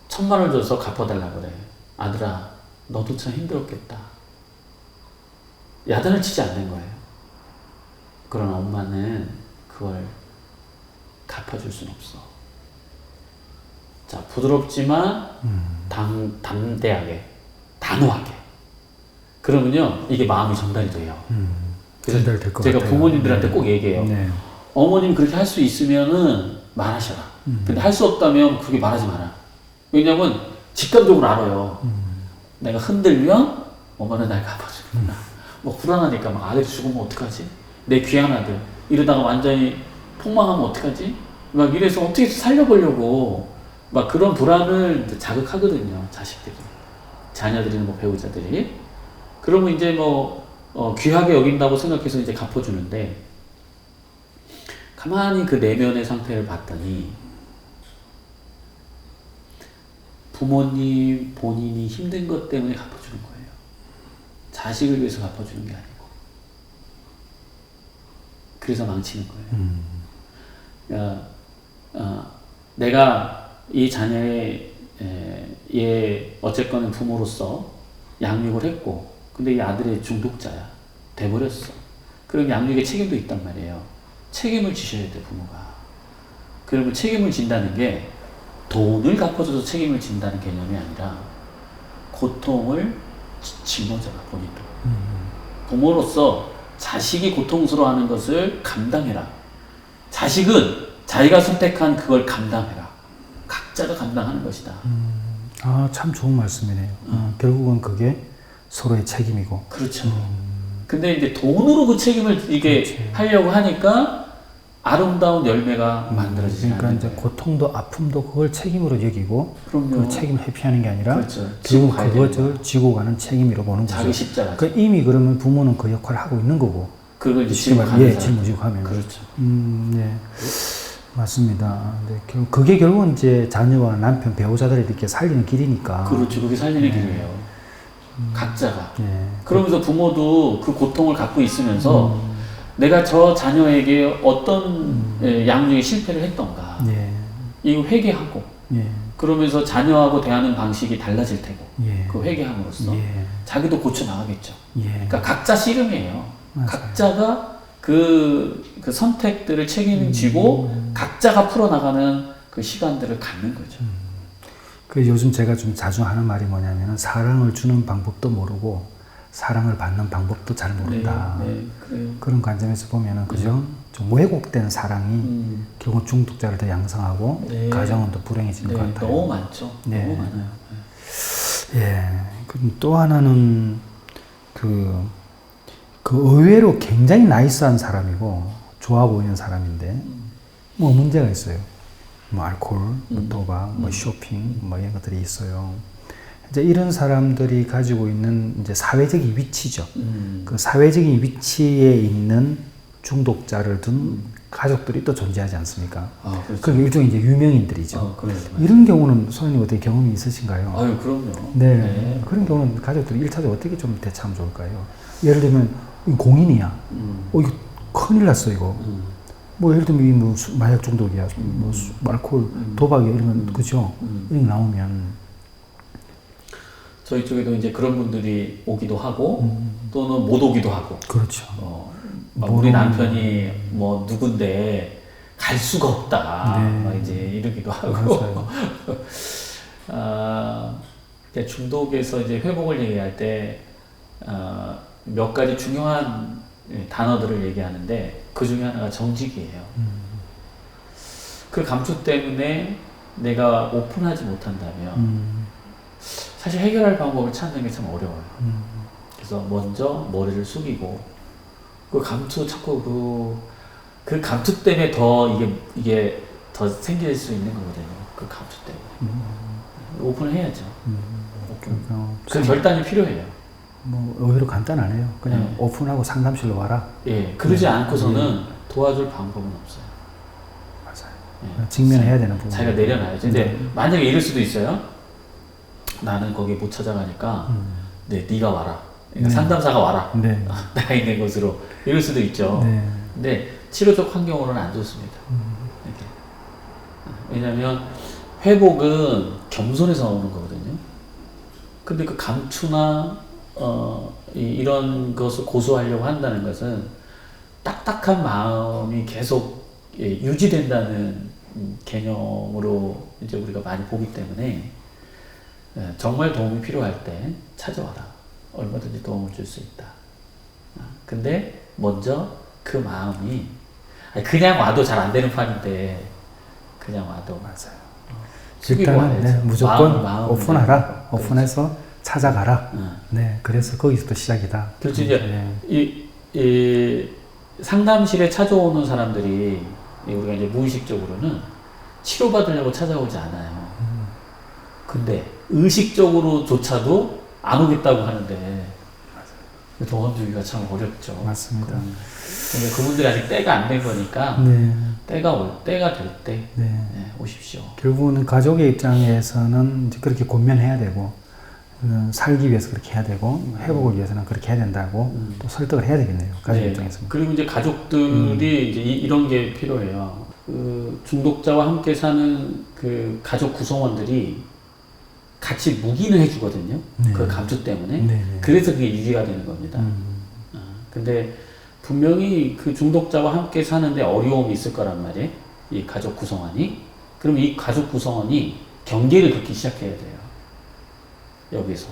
1000만 원을 줘서 갚아달라고 그래. 아들아, 너도 참 힘들었겠다. 야단을 치지 않는 거예요. 그러나 엄마는 그걸 갚아줄 순 없어. 자, 부드럽지만 담대하게, 단호하게. 그러면요, 이게 마음이 전달이 돼요. 그래서 전달될 것 제가 같아요. 부모님들한테 꼭 얘기해요. 네. 어머님 그렇게 할 수 있으면은 말하셔라. 근데 할 수 없다면 그렇게 말하지 마라. 왜냐면 직감적으로 알아요. 내가 흔들면 엄마는 날 갚아주는구나. 뭐 불안하니까 막 아들 죽으면 어떡하지? 내 귀한 아들. 이러다가 완전히 폭망하면 어떡하지? 막 이래서 어떻게 살려보려고 막 그런 불안을 자극하거든요. 자식들이. 자녀들이나 뭐 배우자들이. 그러면 이제 뭐 귀하게 여긴다고 생각해서 이제 갚아주는데 가만히 그 내면의 상태를 봤더니 부모님 본인이 힘든 것 때문에 갚아주는 거예요. 자식을 위해서 갚아주는 게 아니고. 그래서 망치는 거예요. 내가 이 자녀의 어쨌거나 부모로서 양육을 했고, 근데 이 아들의 중독자야. 돼버렸어. 그럼 양육에 책임도 있단 말이에요. 책임을 지셔야 돼, 부모가. 그러면 책임을 진다는 게 돈을 갚아줘서 책임을 진다는 개념이 아니라 고통을 짊어져라, 본인도. 부모로서 자식이 고통스러워하는 것을 감당해라. 자식은 자기가 선택한 그걸 감당해라. 각자가 감당하는 것이다. 참 좋은 말씀이네요. 결국은 그게 서로의 책임이고. 그렇죠. 근데 이제 돈으로 그 책임을 이게 그렇지. 하려고 하니까 아름다운 열매가 만들어지지 그러니까 않는 이제 거예요. 고통도 아픔도 그걸 책임으로 여기고 그럼요. 그 책임을 회피하는 게 아니라 그렇죠. 결국 가야 그것을 지고 가는 책임이라고 보는 거죠. 자기 십자가. 그 이미 그러면 부모는 그 역할을 하고 있는 거고. 그걸 이제 지금 짊어지는 사람. 짊어지고 하면. 그렇죠. 네. 맞습니다. 네, 그게 결국은 이제 자녀와 남편, 배우자들을 이렇게 살리는 길이니까. 그렇죠. 그게 살리는 길이에요. 각자가. 네. 그러면서 부모도 그 고통을 갖고 있으면서 내가 저 자녀에게 어떤 양육에 실패를 했던가. 예. 이거 회개하고. 예. 그러면서 자녀하고 대하는 방식이 달라질 테고. 예. 그 회개함으로써. 예. 자기도 고쳐 나가겠죠. 예. 그러니까 각자 씨름이에요. 맞아요. 각자가 그 선택들을 책임지고 각자가 풀어나가는 그 시간들을 갖는 거죠. 그 요즘 제가 좀 자주 하는 말이 뭐냐면은 사랑을 주는 방법도 모르고 사랑을 받는 방법도 잘 모른다. 네, 그래요. 그런 관점에서 보면은 그죠? 좀 왜곡된 사랑이 결국 중독자를 더 양성하고 네. 가정은 더 불행해지는 것 같아요. 너무 많죠. 네. 너무 많아요. 예. 그럼 또 하나는 그 의외로 굉장히 나이스한 사람이고 좋아 보이는 사람인데 뭐 문제가 있어요. 뭐 알코올, 뭐 도박, 뭐 쇼핑, 뭐 이런 것들이 있어요. 이제 이런 사람들이 가지고 있는 이제 사회적인 위치죠. 그 사회적인 위치에 있는 중독자를 둔 가족들이 또 존재하지 않습니까? 아, 그렇죠. 그게 일종의 이제 유명인들이죠. 그래요. 이런 경우는 소장님 어떻게 경험이 있으신가요? 아유, 그럼요. 네. 그런 경우는 가족들이 1차적으로 어떻게 좀 대처하면 좋을까요? 예를 들면, 이거 공인이야. 이거 큰일 났어, 이거. 뭐, 예를 들면, 뭐, 마약 중독이야. 뭐, 알코올, 도박이야. 이러면, 그죠? 이런 게 나오면. 저희 쪽에도 이제 그런 분들이 오기도 하고, 또는 못 오기도 하고. 그렇죠. 막 우리 남편이 뭐 누군데 갈 수가 없다. 네. 막 이제 이러기도 하고. 맞아요. 이제 중독에서 이제 회복을 얘기할 때, 몇 가지 중요한 단어들을 얘기하는데, 그 중에 하나가 정직이에요. 그 감추 때문에 내가 오픈하지 못한다면, 사실 해결할 방법을 찾는 게 참 어려워요. 그래서 먼저 머리를 숙이고, 그 감투 자꾸 그 감투 때문에 더 이게 더 생길 수 있는 거거든요. 그 감투 때문에. 오픈을 해야죠. 그 결단이 필요해요. 뭐 의외로 간단하네요. 그냥 네. 오픈하고 상담실로 와라. 예, 그러지 않고서는 도와줄 방법은 없어요. 맞아요. 예. 직면해야 되는 부분. 자기가 내려놔야죠. 근데 만약에 이럴 수도 있어요. 나는 거기 못 찾아가니까 네가 와라. 그러니까 상담사가 와라. 네. 나 있는 곳으로. 이럴 수도 있죠. 네. 근데 치료적 환경으로는 안 좋습니다. 이렇게. 왜냐하면 회복은 겸손에서 오는 거거든요. 근데 그 감투나 이런 것을 고수하려고 한다는 것은 딱딱한 마음이 계속 유지된다는 개념으로 이제 우리가 많이 보기 때문에 정말 도움이 필요할 때 찾아와라. 얼마든지 도움을 줄 수 있다. 근데 먼저 그 마음이 그냥 와도 잘 안 되는 판인데 그냥 와도 맞아요. 숙이고 일단은 네, 와야죠. 무조건 마음 오픈하라. 오픈해서 찾아가라. 응. 네, 그래서 거기서부터 시작이다. 그렇죠. 이제 이 상담실에 찾아오는 사람들이 우리가 이제 무의식적으로는 치료받으려고 찾아오지 않아요. 근데 의식적으로조차도 안 오겠다고 하는데 도움 주기가 참 어렵죠. 맞습니다. 근데 그분들이 아직 때가 안 된 거니까 네. 때가 될 때 네. 오십시오. 결국은 가족의 입장에서는 이제 그렇게 권면해야 되고, 살기 위해서 그렇게 해야 되고, 회복을 위해서는 그렇게 해야 된다고 또 설득을 해야 되겠네요. 가족 네. 입장에서는. 그리고 이제 가족들이 이제 이런 게 필요해요. 그 중독자와 함께 사는 그 가족 구성원들이 같이 묵인을 해주거든요. 네. 그 감투 때문에. 네. 그래서 그게 유지가 되는 겁니다. 근데 분명히 그 중독자와 함께 사는데 어려움이 있을 거란 말이에요. 이 가족 구성원이. 그럼 이 가족 구성원이 경계를 긋기 시작해야 돼요. 여기서.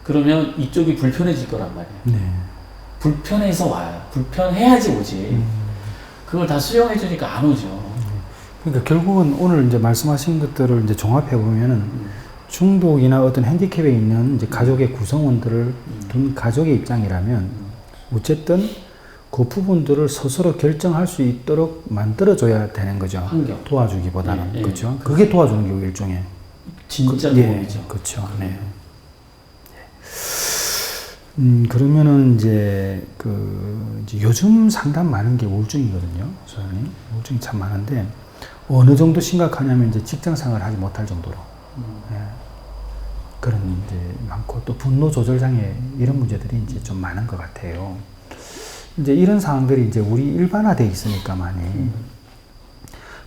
그러면 이쪽이 불편해질 거란 말이에요. 네. 불편해서 와요. 불편해야지 오지. 그걸 다 수용해 주니까 안 오죠. 그러니까 결국은 오늘 이제 말씀하신 것들을 이제 종합해 보면은 중독이나 어떤 핸디캡에 있는 이제 가족의 구성원들을 둔 가족의 입장이라면 어쨌든 그 부분들을 스스로 결정할 수 있도록 만들어줘야 되는 거죠. 환경. 도와주기보다는. 예, 그렇죠. 그게 도와주는 게 일종의. 진짜 예, 도움이죠. 그렇죠. 네. 그러면은 이제 이제 요즘 상담 많은 게 우울증이거든요, 소장님. 우울증이 참 많은데 어느 정도 심각하냐면 이제 직장 생활을 하지 못할 정도로 예. 그런 이제 많고 또 분노 조절 장애 이런 문제들이 이제 좀 많은 것 같아요. 이제 이런 상황들이 이제 우리 일반화돼 있으니까 많이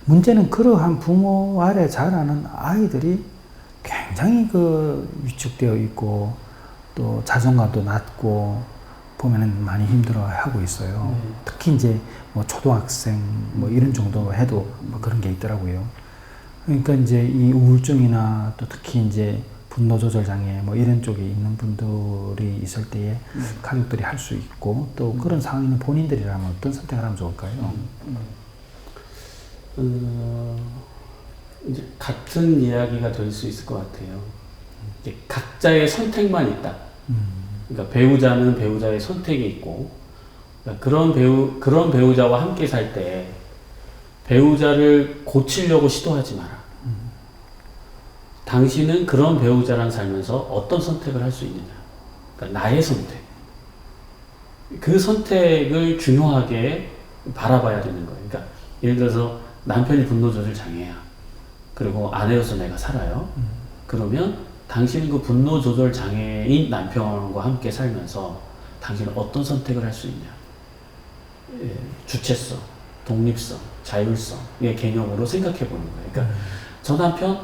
문제는 그러한 부모 아래 자라는 아이들이 굉장히 위축되어 있고 또 자존감도 낮고 보면은 많이 힘들어하고 있어요. 특히 이제 뭐 초등학생 뭐 이런 정도 해도 뭐 그런 게 있더라고요. 그러니까 이제 이 우울증이나 또 특히 이제 분노 조절 장애 뭐 이런 쪽에 있는 분들이 있을 때에 가족들이 할 수 있고 또 그런 상황에 있는 본인들이라면 어떤 선택을 하면 좋을까요? 이제 같은 이야기가 될 수 있을 것 같아요. 이제 각자의 선택만 있다. 그러니까 배우자는 배우자의 선택이 있고, 그러니까 그런 배우자와 함께 살 때 배우자를 고치려고 시도하지 마라. 당신은 그런 배우자랑 살면서 어떤 선택을 할 수 있느냐. 그러니까 나의 선택. 그 선택을 중요하게 바라봐야 되는 거예요. 그러니까 예를 들어서 남편이 분노 조절 장애야. 그리고 아내로서 내가 살아요. 그러면 당신은 그 분노 조절 장애인 남편과 함께 살면서 당신은 어떤 선택을 할 수 있냐. 주체성, 독립성, 자율성의 개념으로 생각해 보는 거예요. 그러니까 저 남편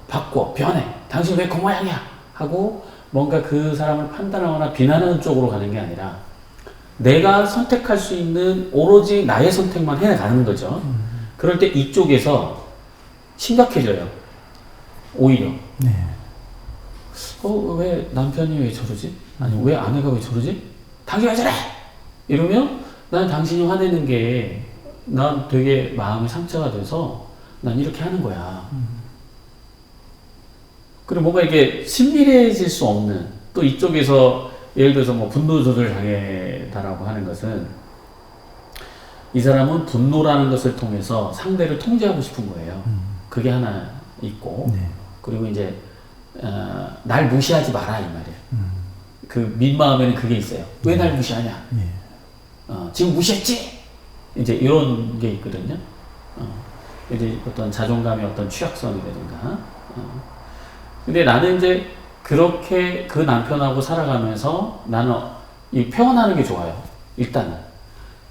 바꿔, 변해. 당신 왜 그 모양이야? 하고 뭔가 그 사람을 판단하거나 비난하는 쪽으로 가는 게 아니라 내가 선택할 수 있는 오로지 나의 선택만 해가는 거죠. 그럴 때 이쪽에서 심각해져요. 오히려. 네. 왜 남편이 왜 저러지? 아니, 왜 아내가 왜 저러지? 당신 왜 저래? 이러면 난 당신이 화내는 게 난 되게 마음이 상처가 돼서 난 이렇게 하는 거야. 그리고 뭔가 이게 친밀해질 수 없는 또 이쪽에서 예를 들어서 뭐 분노 조절 장애다라고 하는 것은 이 사람은 분노라는 것을 통해서 상대를 통제하고 싶은 거예요. 그게 하나 있고, 네. 그리고 이제 날 무시하지 마라 이 말이에요. 그 민마음에는 그게 있어요. 왜 날 무시하냐? 지금 무시했지? 이제 이런 게 있거든요. 이제 어떤 자존감의 어떤 취약성이라든가. 근데 나는 이제 그렇게 그 남편하고 살아가면서 나는 이 표현하는 게 좋아요. 일단은.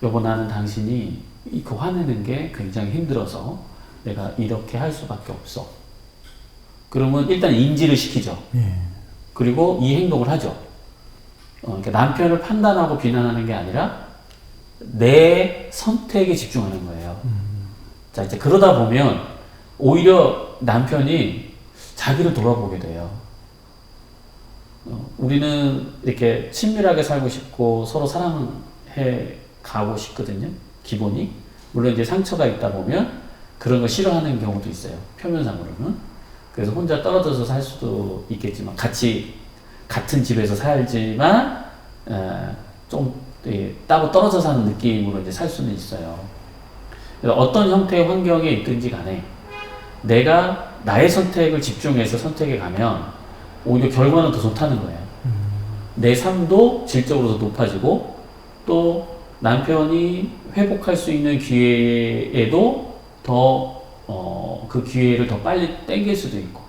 여보, 나는 당신이 그 화내는 게 굉장히 힘들어서 내가 이렇게 할 수밖에 없어. 그러면 일단 인지를 시키죠. 그리고 이 행동을 하죠. 그러니까 남편을 판단하고 비난하는 게 아니라 내 선택에 집중하는 거예요. 자, 이제 그러다 보면 오히려 남편이 자기를 돌아보게 돼요. 우리는 이렇게 친밀하게 살고 싶고 서로 사랑해 가고 싶거든요. 기본이. 물론 이제 상처가 있다 보면 그런 거 싫어하는 경우도 있어요. 표면상으로는. 그래서 혼자 떨어져서 살 수도 있겠지만 같은 집에서 살지만 좀 따로 떨어져 사는 느낌으로 이제 살 수는 있어요. 그래서 어떤 형태의 환경에 있든지 간에 내가 나의 선택을 집중해서 선택해 가면 오히려 결과는 더 좋다는 거예요. 내 삶도 질적으로 더 높아지고 또 남편이 회복할 수 있는 기회에도 더 그 기회를 더 빨리 땡길 수도 있고.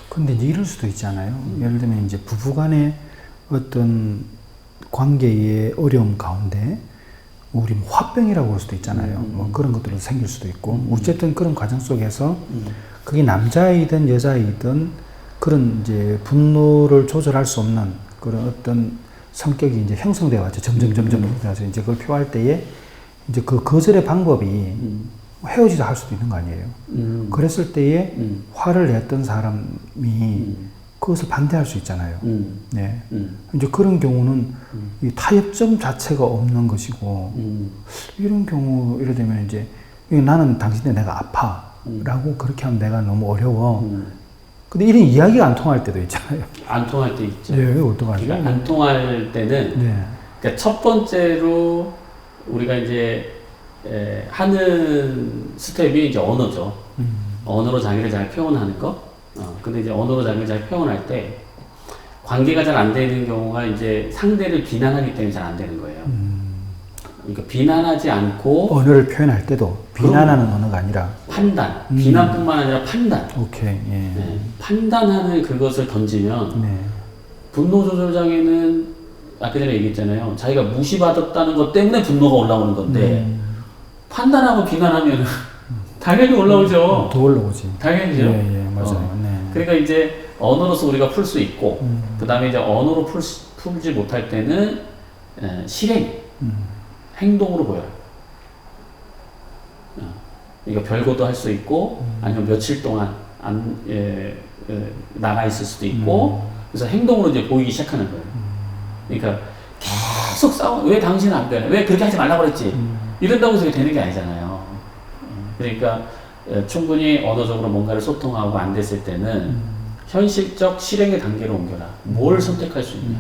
근데 이제 이럴 수도 있잖아요. 예를 들면 이제 부부간의 어떤 관계의 어려움 가운데 우리 뭐 화병이라고 할 수도 있잖아요. 뭐 그런 것들도 생길 수도 있고 어쨌든 그런 과정 속에서 그게 남자이든 여자이든 그런 이제 분노를 조절할 수 없는 그런 어떤 성격이 이제 형성되어 왔죠. 점점 그래서 이제 그걸 표할 때에 이제 그 거절의 방법이 헤어지자 할 수도 있는 거 아니에요. 그랬을 때에 화를 냈던 사람이 그것을 반대할 수 있잖아요. 네. 이제 그런 경우는 이 타협점 자체가 없는 것이고 이런 경우 이래 되면 이제 나는 당신의 내가 아파라고 그렇게 하면 내가 너무 어려워. 근데 이런 이야기가 안 통할 때도 있잖아요. 안 통할 때 있죠. 네, 어떡하죠? 그러니까 안 통할 때는 네. 그러니까 첫 번째로 우리가 이제 하는 스텝이 이제 언어죠. 언어로 자기를 잘 표현하는 거. 근데 이제 언어로 자기를 잘 표현할 때 관계가 잘 안 되는 경우가 이제 상대를 비난하기 때문에 잘 안 되는 거예요. 그러니까 비난하지 않고 언어를 표현할 때도 비난하는 언어가 아니라 판단, 비난뿐만 아니라 판단. 오케이. 예. 네, 판단하는 그것을 던지면 네. 분노 조절 장애는 아까 전에 얘기했잖아요. 자기가 무시받았다는 것 때문에 분노가 올라오는 건데 판단하고 비난하면 당연히 올라오죠. 더 올라오지. 당연히죠. 예, 맞아요. 네. 그러니까 이제 언어로서 우리가 풀 수 있고 그 다음에 이제 언어로 풀지 못할 때는 실행, 행동으로 보여요. 그러니까 별거도 할 수 있고 아니면 며칠 동안 나가 있을 수도 있고 그래서 행동으로 이제 보이기 시작하는 거예요. 그러니까 계속 싸워. 왜 당신은 안 돼? 왜 그렇게 하지 말라고 그랬지? 이런다고 해서 되는 게 아니잖아요. 그러니까 충분히 언어적으로 뭔가를 소통하고 안 됐을 때는 현실적 실행의 단계로 옮겨라. 뭘 선택할 수 있냐?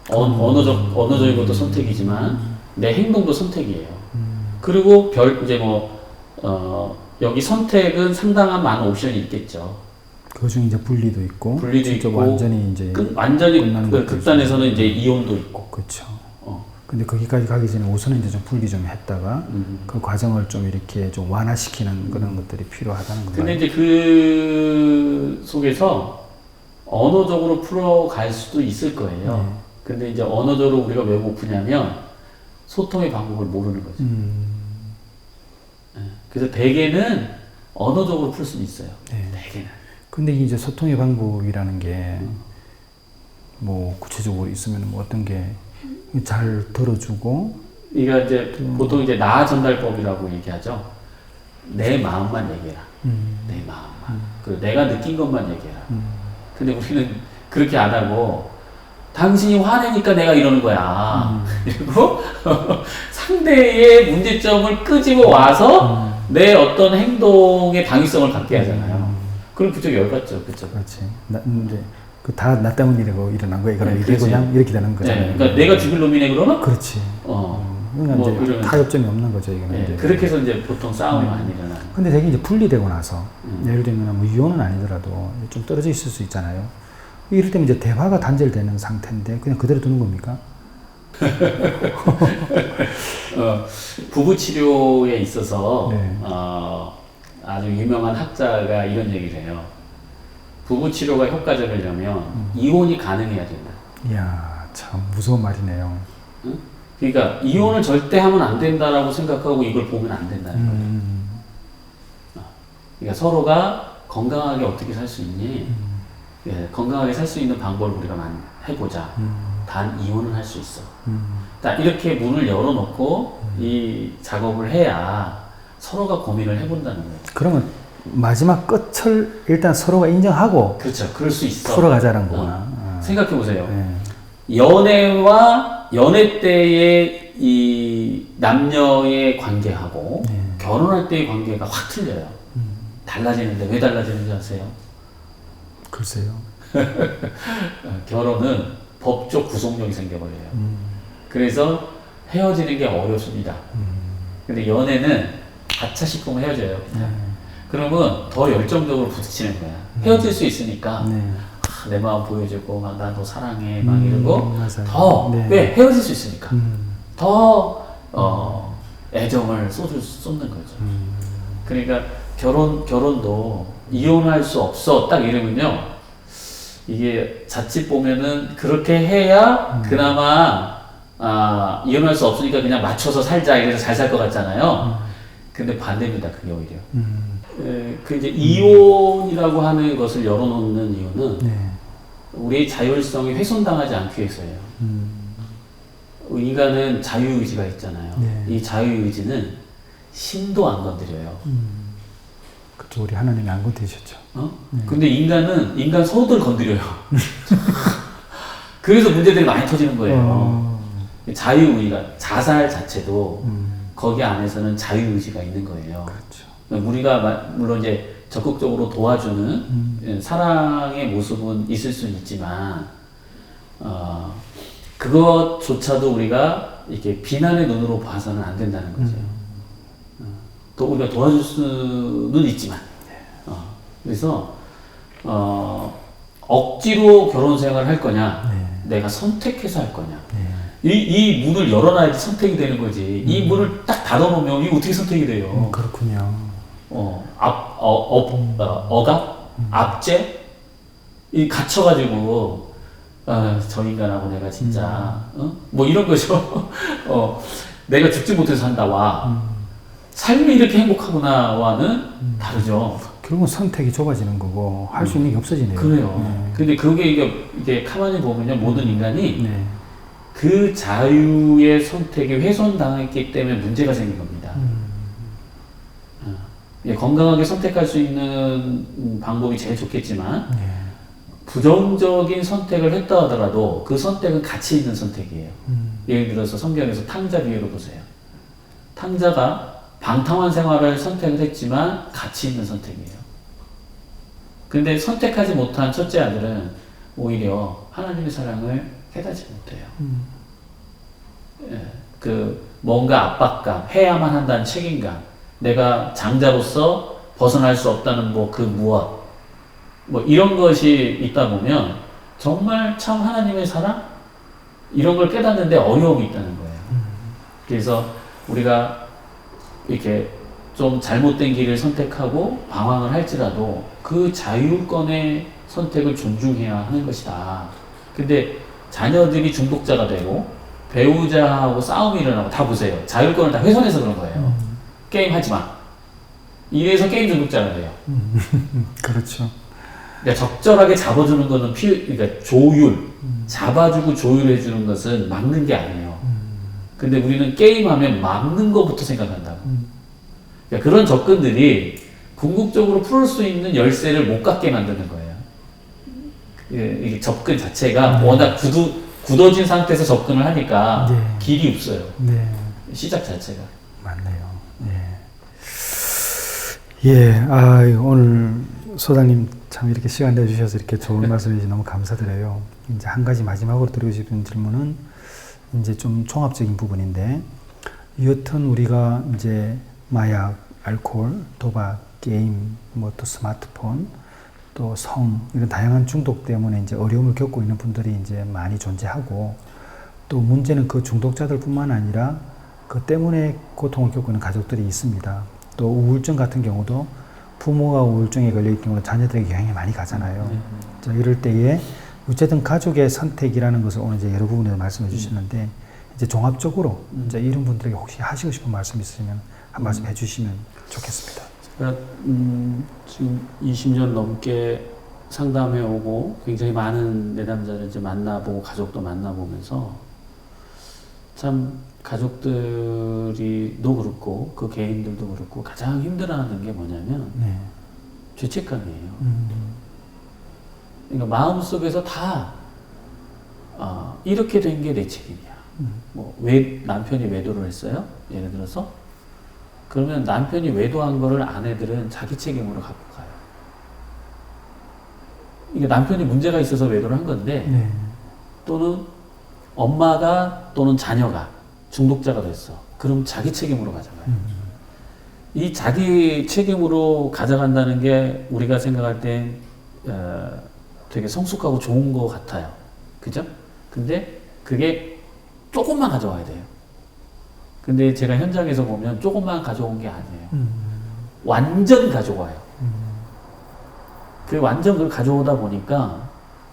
언어적인 것도 선택이지만 내 행동도 선택이에요. 그리고 이제 여기 선택은 상당한 많은 옵션이 있겠죠. 그중 이제 분리도 있고, 있고, 완전히 이제 완전히 극단에서는 이제 이혼도 있고. 그렇죠. 근데 거기까지 가기 전에 우선은 이제 좀 분리 좀 했다가 그 과정을 좀 이렇게 좀 완화시키는 그런 것들이 필요하다는 거예요. 근데 이제 그 속에서 언어적으로 풀어갈 수도 있을 거예요. 근데 이제 언어적으로 우리가 왜 못 푸냐면 소통의 방법을 모르는 거죠. 그래서 대개는 언어적으로 풀 수는 있어요. 네. 대개는. 근데 이제 소통의 방법이라는 게 뭐 구체적으로 있으면 뭐 어떤 게 잘 들어주고. 그러니까 이제 보통 이제 나 전달법이라고 얘기하죠. 내 마음만 얘기해라. 내 마음만. 그리고 내가 느낀 것만 얘기해라. 근데 우리는 그렇게 안 하고 당신이 화내니까 내가 이러는 거야. 그리고 상대의 문제점을 끄집어 와서 내 어떤 행동의 당위성을 갖게 하잖아요. 그럼 그쪽 열받죠. 그쵸? 그렇지. 이제 다 나 때문이라고 일어난 거야. 그럼 이게 그렇지. 그냥 이렇게 되는 거잖아요. 네, 그러니까 내가 죽일 놈이네 그러면? 그렇지. 그러니까 뭐 이제 타협점이 없는 거죠, 이거는. 네, 이제. 그렇게 해서 이제 보통 싸움이 많이 일어나요. 근데 되게 이제 분리되고 나서, 예를 들면 뭐 이혼은 아니더라도 좀 떨어져 있을 수 있잖아요. 이럴 때면 이제 대화가 단절되는 상태인데 그냥 그대로 두는 겁니까? 부부 치료에 있어서 네. 아주 유명한 학자가 이런 얘기를 해요. 부부 치료가 효과적이려면 이혼이 가능해야 된다. 이야, 참 무서운 말이네요. 응? 그러니까 이혼을 절대 하면 안 된다라고 생각하고 이걸 보면 안 된다는 거예요. 그러니까 서로가 건강하게 어떻게 살 수 있니? 예, 건강하게 살 수 있는 방법을 우리가 많이 해보자. 단 이혼은 할 수 있어. 자, 이렇게 문을 열어놓고 이 작업을 해야 서로가 고민을 해본다는 거예요. 그러면 마지막 끝을 일단 서로가 인정하고 그렇죠. 그럴 수 있어. 풀어가자는 거구나. 생각해보세요. 네. 연애와 연애 때의 이 남녀의 관계하고 결혼할 때의 관계가 확 틀려요. 달라지는데 왜 달라지는지 아세요? 글쎄요. 결혼은 법적 구속력이 생겨버려요. 그래서 헤어지는 게 어렵습니다. 근데 연애는 가차 싶으면 헤어져요. 그러면 더 열정적으로 부딪히는 거야. 헤어질 수 있으니까 내 마음 보여주고 막 난 너 사랑해 막 이러고 맞아요. 더 네. 왜 헤어질 수 있으니까 더 애정을 쏟는 거죠. 그러니까 결혼도 이혼할 수 없어 딱 이러면요 이게 자칫 보면은 그렇게 해야 그나마 이혼할 수 없으니까 그냥 맞춰서 살자 이래서 잘 살 것 같잖아요. 근데 반대입니다. 그게 오히려. 그 이제 이혼이라고 하는 것을 열어놓는 이유는 우리 자율성이 훼손당하지 않기 위해서예요. 인간은 자유의지가 있잖아요. 이 자유의지는 신도 안 건드려요. 그쵸, 우리 하나님이 안 건드리셨죠. 근데 인간 서로들 건드려요. 그래서 문제들이 많이 터지는 거예요. 자유의지가, 자살 자체도 거기 안에서는 자유의지가 있는 거예요. 그렇죠. 우리가 물론 이제 적극적으로 도와주는 사랑의 모습은 있을 수는 있지만, 그것조차도 우리가 이렇게 비난의 눈으로 봐서는 안 된다는 거죠. 또 우리가 도와줄 수는 있지만, 그래서 억지로 결혼 생활을 할 거냐, 내가 선택해서 할 거냐. 이 문을 열어놔야지 선택이 되는 거지. 이 문을 딱 닫아놓으면 이거 어떻게 선택이 돼요? 그렇군요. 억압? 압제? 이 갇혀가지고, 저 인간하고 내가 진짜, 뭐 이런 거죠. 내가 죽지 못해서 산다와, 삶이 이렇게 행복하구나와는 다르죠. 결국은 선택이 좁아지는 거고, 할 수 있는 게 없어지네요. 그래요. 근데 그게 이게 가만히 보면요, 모든 인간이 그 자유의 선택이 훼손당했기 때문에 문제가 생긴 겁니다. 건강하게 선택할 수 있는 방법이 제일 좋겠지만 부정적인 선택을 했다 하더라도 그 선택은 가치 있는 선택이에요. 예를 들어서 성경에서 탕자 비유를 보세요. 탕자가 방탕한 생활을 선택을 했지만 가치 있는 선택이에요. 근데 선택하지 못한 첫째 아들은 오히려 하나님의 사랑을 깨닫지 못해요. 뭔가 압박감, 해야만 한다는 책임감, 내가 장자로서 벗어날 수 없다는 그 무엇, 이런 것이 있다 보면 정말 참 하나님의 사랑? 이런 걸 깨닫는데 어려움이 있다는 거예요. 그래서 우리가 이렇게 좀 잘못된 길을 선택하고 방황을 할지라도 그 자유권의 선택을 존중해야 하는 것이다. 근데 자녀들이 중독자가 되고 배우자하고 싸움이 일어나고 다 보세요. 자율권을 다 훼손해서 그런 거예요. 게임 하지 마. 이래서 게임 중독자가 돼요. 그렇죠. 그러니까 적절하게 잡아주는 거는 그러니까 조율, 잡아주고 조율해주는 것은 막는 게 아니에요. 근데 우리는 게임하면 막는 것부터 생각한다고. 그러니까 그런 접근들이 궁극적으로 풀 수 있는 열쇠를 못 갖게 만드는 거예요. 이게 접근 자체가 워낙 굳어진 상태에서 접근을 하니까 길이 없어요. 시작 자체가. 맞네요. 오늘 소장님 참 이렇게 시간 내주셔서 이렇게 좋은 말씀 해주셔서 너무 감사드려요. 이제 한 가지 마지막으로 드리고 싶은 질문은 이제 좀 종합적인 부분인데, 여튼 우리가 이제 마약, 알코올, 도박, 게임, 뭐 또 스마트폰, 또 성 이런 다양한 중독 때문에 이제 어려움을 겪고 있는 분들이 이제 많이 존재하고 또 문제는 그 중독자들뿐만 아니라 그 때문에 고통을 겪고 있는 가족들이 있습니다. 또 우울증 같은 경우도 부모가 우울증에 걸려 있는 경우는 자녀들에게 영향이 많이 가잖아요. 자, 이럴 때에 어쨌든 가족의 선택이라는 것을 오늘 이제 여러 부분에서 말씀해 주셨는데 이제 종합적으로 이제 이런 분들에게 혹시 하시고 싶은 말씀 있으시면 한 말씀 해주시면 좋겠습니다. 제가 지금 20년 넘게 상담해 오고 굉장히 많은 내담자를 이제 만나보고 가족도 만나보면서 참 가족들이도 그렇고 그 개인들도 그렇고 가장 힘들어하는 게 뭐냐면 네. 죄책감이에요. 그러니까 마음속에서 다 이렇게 된 게 내 책임이야. 뭐 왜 남편이 외도를 했어요? 예를 들어서 그러면 남편이 외도한 거를 아내들은 자기 책임으로 갖고 가요. 이게 남편이 문제가 있어서 외도를 한 건데 네. 또는 엄마가 또는 자녀가 중독자가 됐어. 그럼 자기 책임으로 가져가요. 이 자기 책임으로 가져간다는 게 우리가 생각할 땐 되게 성숙하고 좋은 것 같아요. 그죠? 근데 그게 조금만 가져와야 돼요. 근데 제가 현장에서 보면 조금만 가져온 게 아니에요. 완전 가져와요. 그 완전 그걸 가져오다 보니까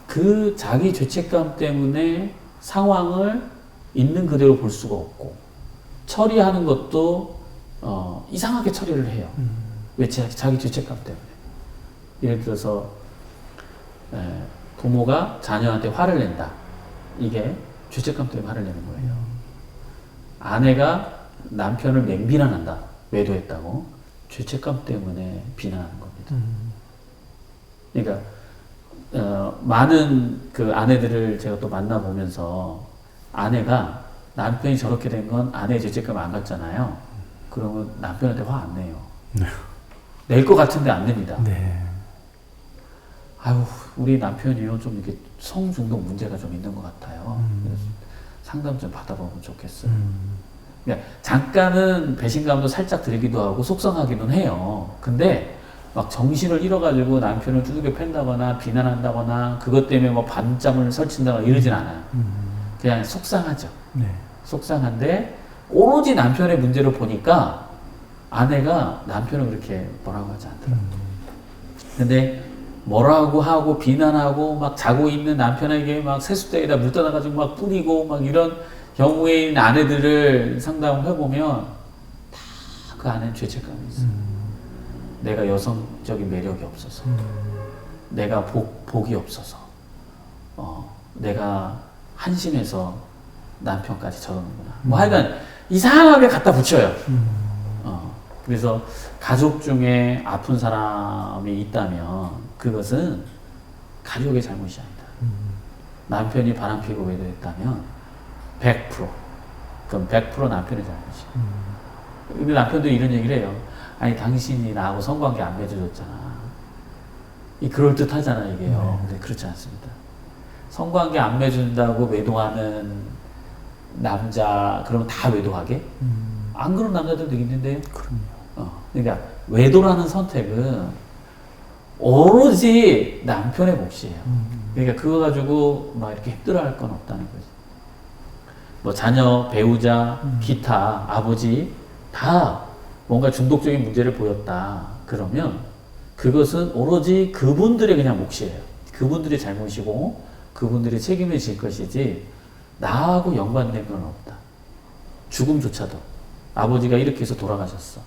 그 자기 죄책감 때문에 상황을 있는 그대로 볼 수가 없고 처리하는 것도 이상하게 처리를 해요. 왜? 자기 죄책감 때문에. 예를 들어서 부모가 자녀한테 화를 낸다. 이게 죄책감 때문에 화를 내는 거예요. 아내가 남편을 맹비난한다. 외도했다고. 죄책감 때문에 비난하는 겁니다. 그러니까 많은 그 아내들을 제가 또 만나보면서 아내가 남편이 저렇게 된 건 아내의 죄책감 안 갖잖아요. 그러면 남편한테 화 안 내요. 네. 낼 것 같은데 안 냅니다. 네. 아유, 우리 남편이요. 좀 이렇게 성중독 문제가 좀 있는 것 같아요. 그래서 상담 좀 받아보면 좋겠어요. 그러니까 잠깐은 배신감도 살짝 들기도 하고 속상하기는 해요. 근데 막 정신을 잃어가지고 남편을 두들겨 팬다거나 비난한다거나 그것 때문에 뭐 밤잠을 설친다거나 이러진 않아요. 그냥 속상하죠. 네. 속상한데 오로지 남편의 문제를 보니까 아내가 남편을 그렇게 뭐라고 하지 않더라고요. 근데 뭐라고 하고 비난하고 막 자고 있는 남편에게 막 세숫대에다 물 떠나가지고 막 뿌리고 막 이런 경우에 있는 아내들을 상담해보면 다 그 안에는 죄책감이 있어요. 내가 여성적인 매력이 없어서 내가 복이 없어서 내가 한심해서 남편까지 저러는구나. 뭐 하여간 이상하게 갖다 붙여요. 그래서 가족 중에 아픈 사람이 있다면 그것은 가족의 잘못이 아니다. 남편이 바람피고 외도했다면 100% 그럼 100% 남편의 잘못이에요. 근데 남편도 이런 얘기를 해요. 아니 당신이 나하고 성관계 안 맺어줬잖아. 이 그럴듯하잖아 이게요. 근데 그렇지 않습니다. 성관계 안 맺어준다고 외도하는 남자 그러면 다 외도하게? 안 그런 남자들도 있는데요. 그럼요. 그러니까 외도라는 선택은 오로지 남편의 몫이에요. 그러니까 그거 가지고 막 이렇게 힘들어할 건 없다는 거지. 뭐 자녀, 배우자, 기타, 아버지 다 뭔가 중독적인 문제를 보였다. 그러면 그것은 오로지 그분들의 그냥 몫이에요. 그분들의 잘못이고 그분들이 책임을 질 것이지 나하고 연관된 건 없다. 죽음조차도 아버지가 이렇게 해서 돌아가셨어.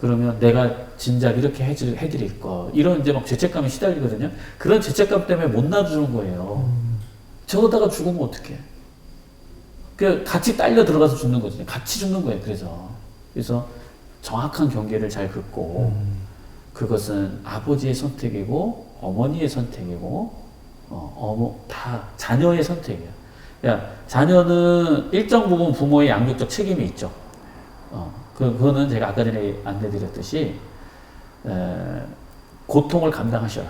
그러면 내가 진작 이렇게 해드릴 거. 이런 이제 막 죄책감에 시달리거든요. 그런 죄책감 때문에 못 놔주는 거예요. 저러다가 죽으면 어떡해. 그 같이 딸려 들어가서 죽는 거지. 같이 죽는 거예요. 그래서 정확한 경계를 잘 긋고 그것은 아버지의 선택이고 어머니의 선택이고 다 자녀의 선택이에요. 그러니까 자녀는 일정 부분 부모의 양육적 책임이 있죠. 그거는 제가 아까 전에 안내드렸듯이 고통을 감당하셔라.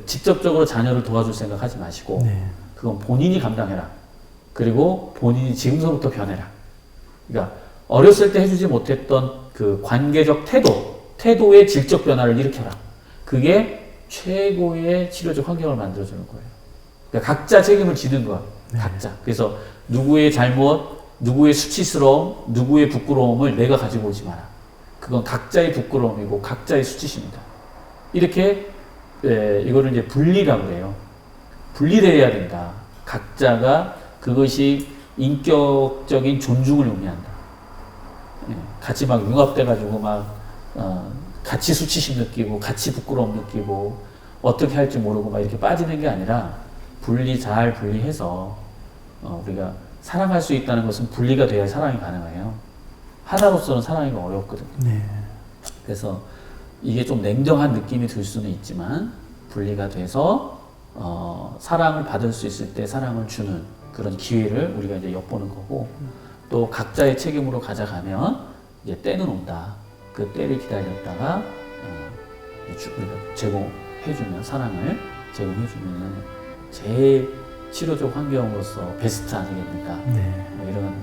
직접적으로 자녀를 도와줄 생각하지 마시고 네. 그건 본인이 감당해라. 그리고 본인이 지금서부터 변해라. 그러니까 어렸을 때 해주지 못했던 그 관계적 태도의 질적 변화를 일으켜라. 그게 최고의 치료적 환경을 만들어주는 거예요. 그러니까 각자 책임을 지는 거야. 각자. 그래서 누구의 잘못, 누구의 수치스러움, 누구의 부끄러움을 내가 가지고 오지 마라. 그건 각자의 부끄러움이고 각자의 수치심이다. 이렇게 이거를 이제 분리라고 그래요. 분리돼야 된다. 각자가 그것이 인격적인 존중을 의미한다. 같이 막 융합돼가지고 막 같이 수치심 느끼고 같이 부끄러움 느끼고 어떻게 할지 모르고 막 이렇게 빠지는 게 아니라 잘 분리해서 우리가 사랑할 수 있다는 것은 분리가 돼야 사랑이 가능해요. 하나로서는 사랑이 어렵거든요. 네. 그래서 이게 좀 냉정한 느낌이 들 수는 있지만 분리가 돼서 사랑을 받을 수 있을 때 사랑을 주는 그런 기회를 우리가 이제 엿보는 거고 또 각자의 책임으로 가져가면 이제 때는 온다. 그 때를 기다렸다가 우리가 제공해주면 사랑을 제공해주면 제일 치료적 환경으로서 베스트 아니겠습니까? 네. 뭐 이런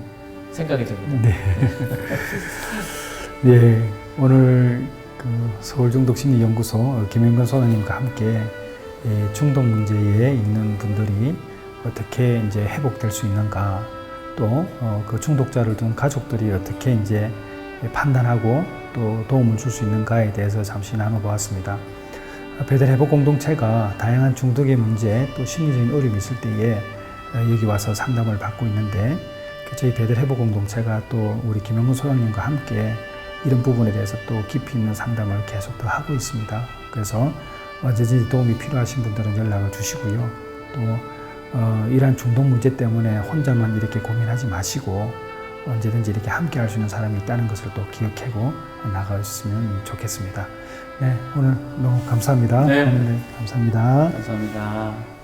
생각이 듭니다. 네. 네. 오늘 그 서울중독심리연구소 김영건 소장님과 함께 중독 문제에 있는 분들이 어떻게 이제 회복될 수 있는가, 또 그 중독자를 둔 가족들이 어떻게 이제 판단하고 또 도움을 줄 수 있는가에 대해서 잠시 나눠보았습니다. 배달회복 공동체가 다양한 중독의 문제 또 심리적인 어려움이 있을 때에 여기 와서 상담을 받고 있는데 저희 배달회복 공동체가 또 우리 김영근 소장님과 함께 이런 부분에 대해서 또 깊이 있는 상담을 계속 더 하고 있습니다. 그래서 언제든지 도움이 필요하신 분들은 연락을 주시고요. 또 이러한 중독 문제 때문에 혼자만 이렇게 고민하지 마시고 언제든지 이렇게 함께 할 수 있는 사람이 있다는 것을 또 기억하고 나가셨으면 좋겠습니다. 네, 오늘 너무 감사합니다. 네. 네, 감사합니다. 감사합니다.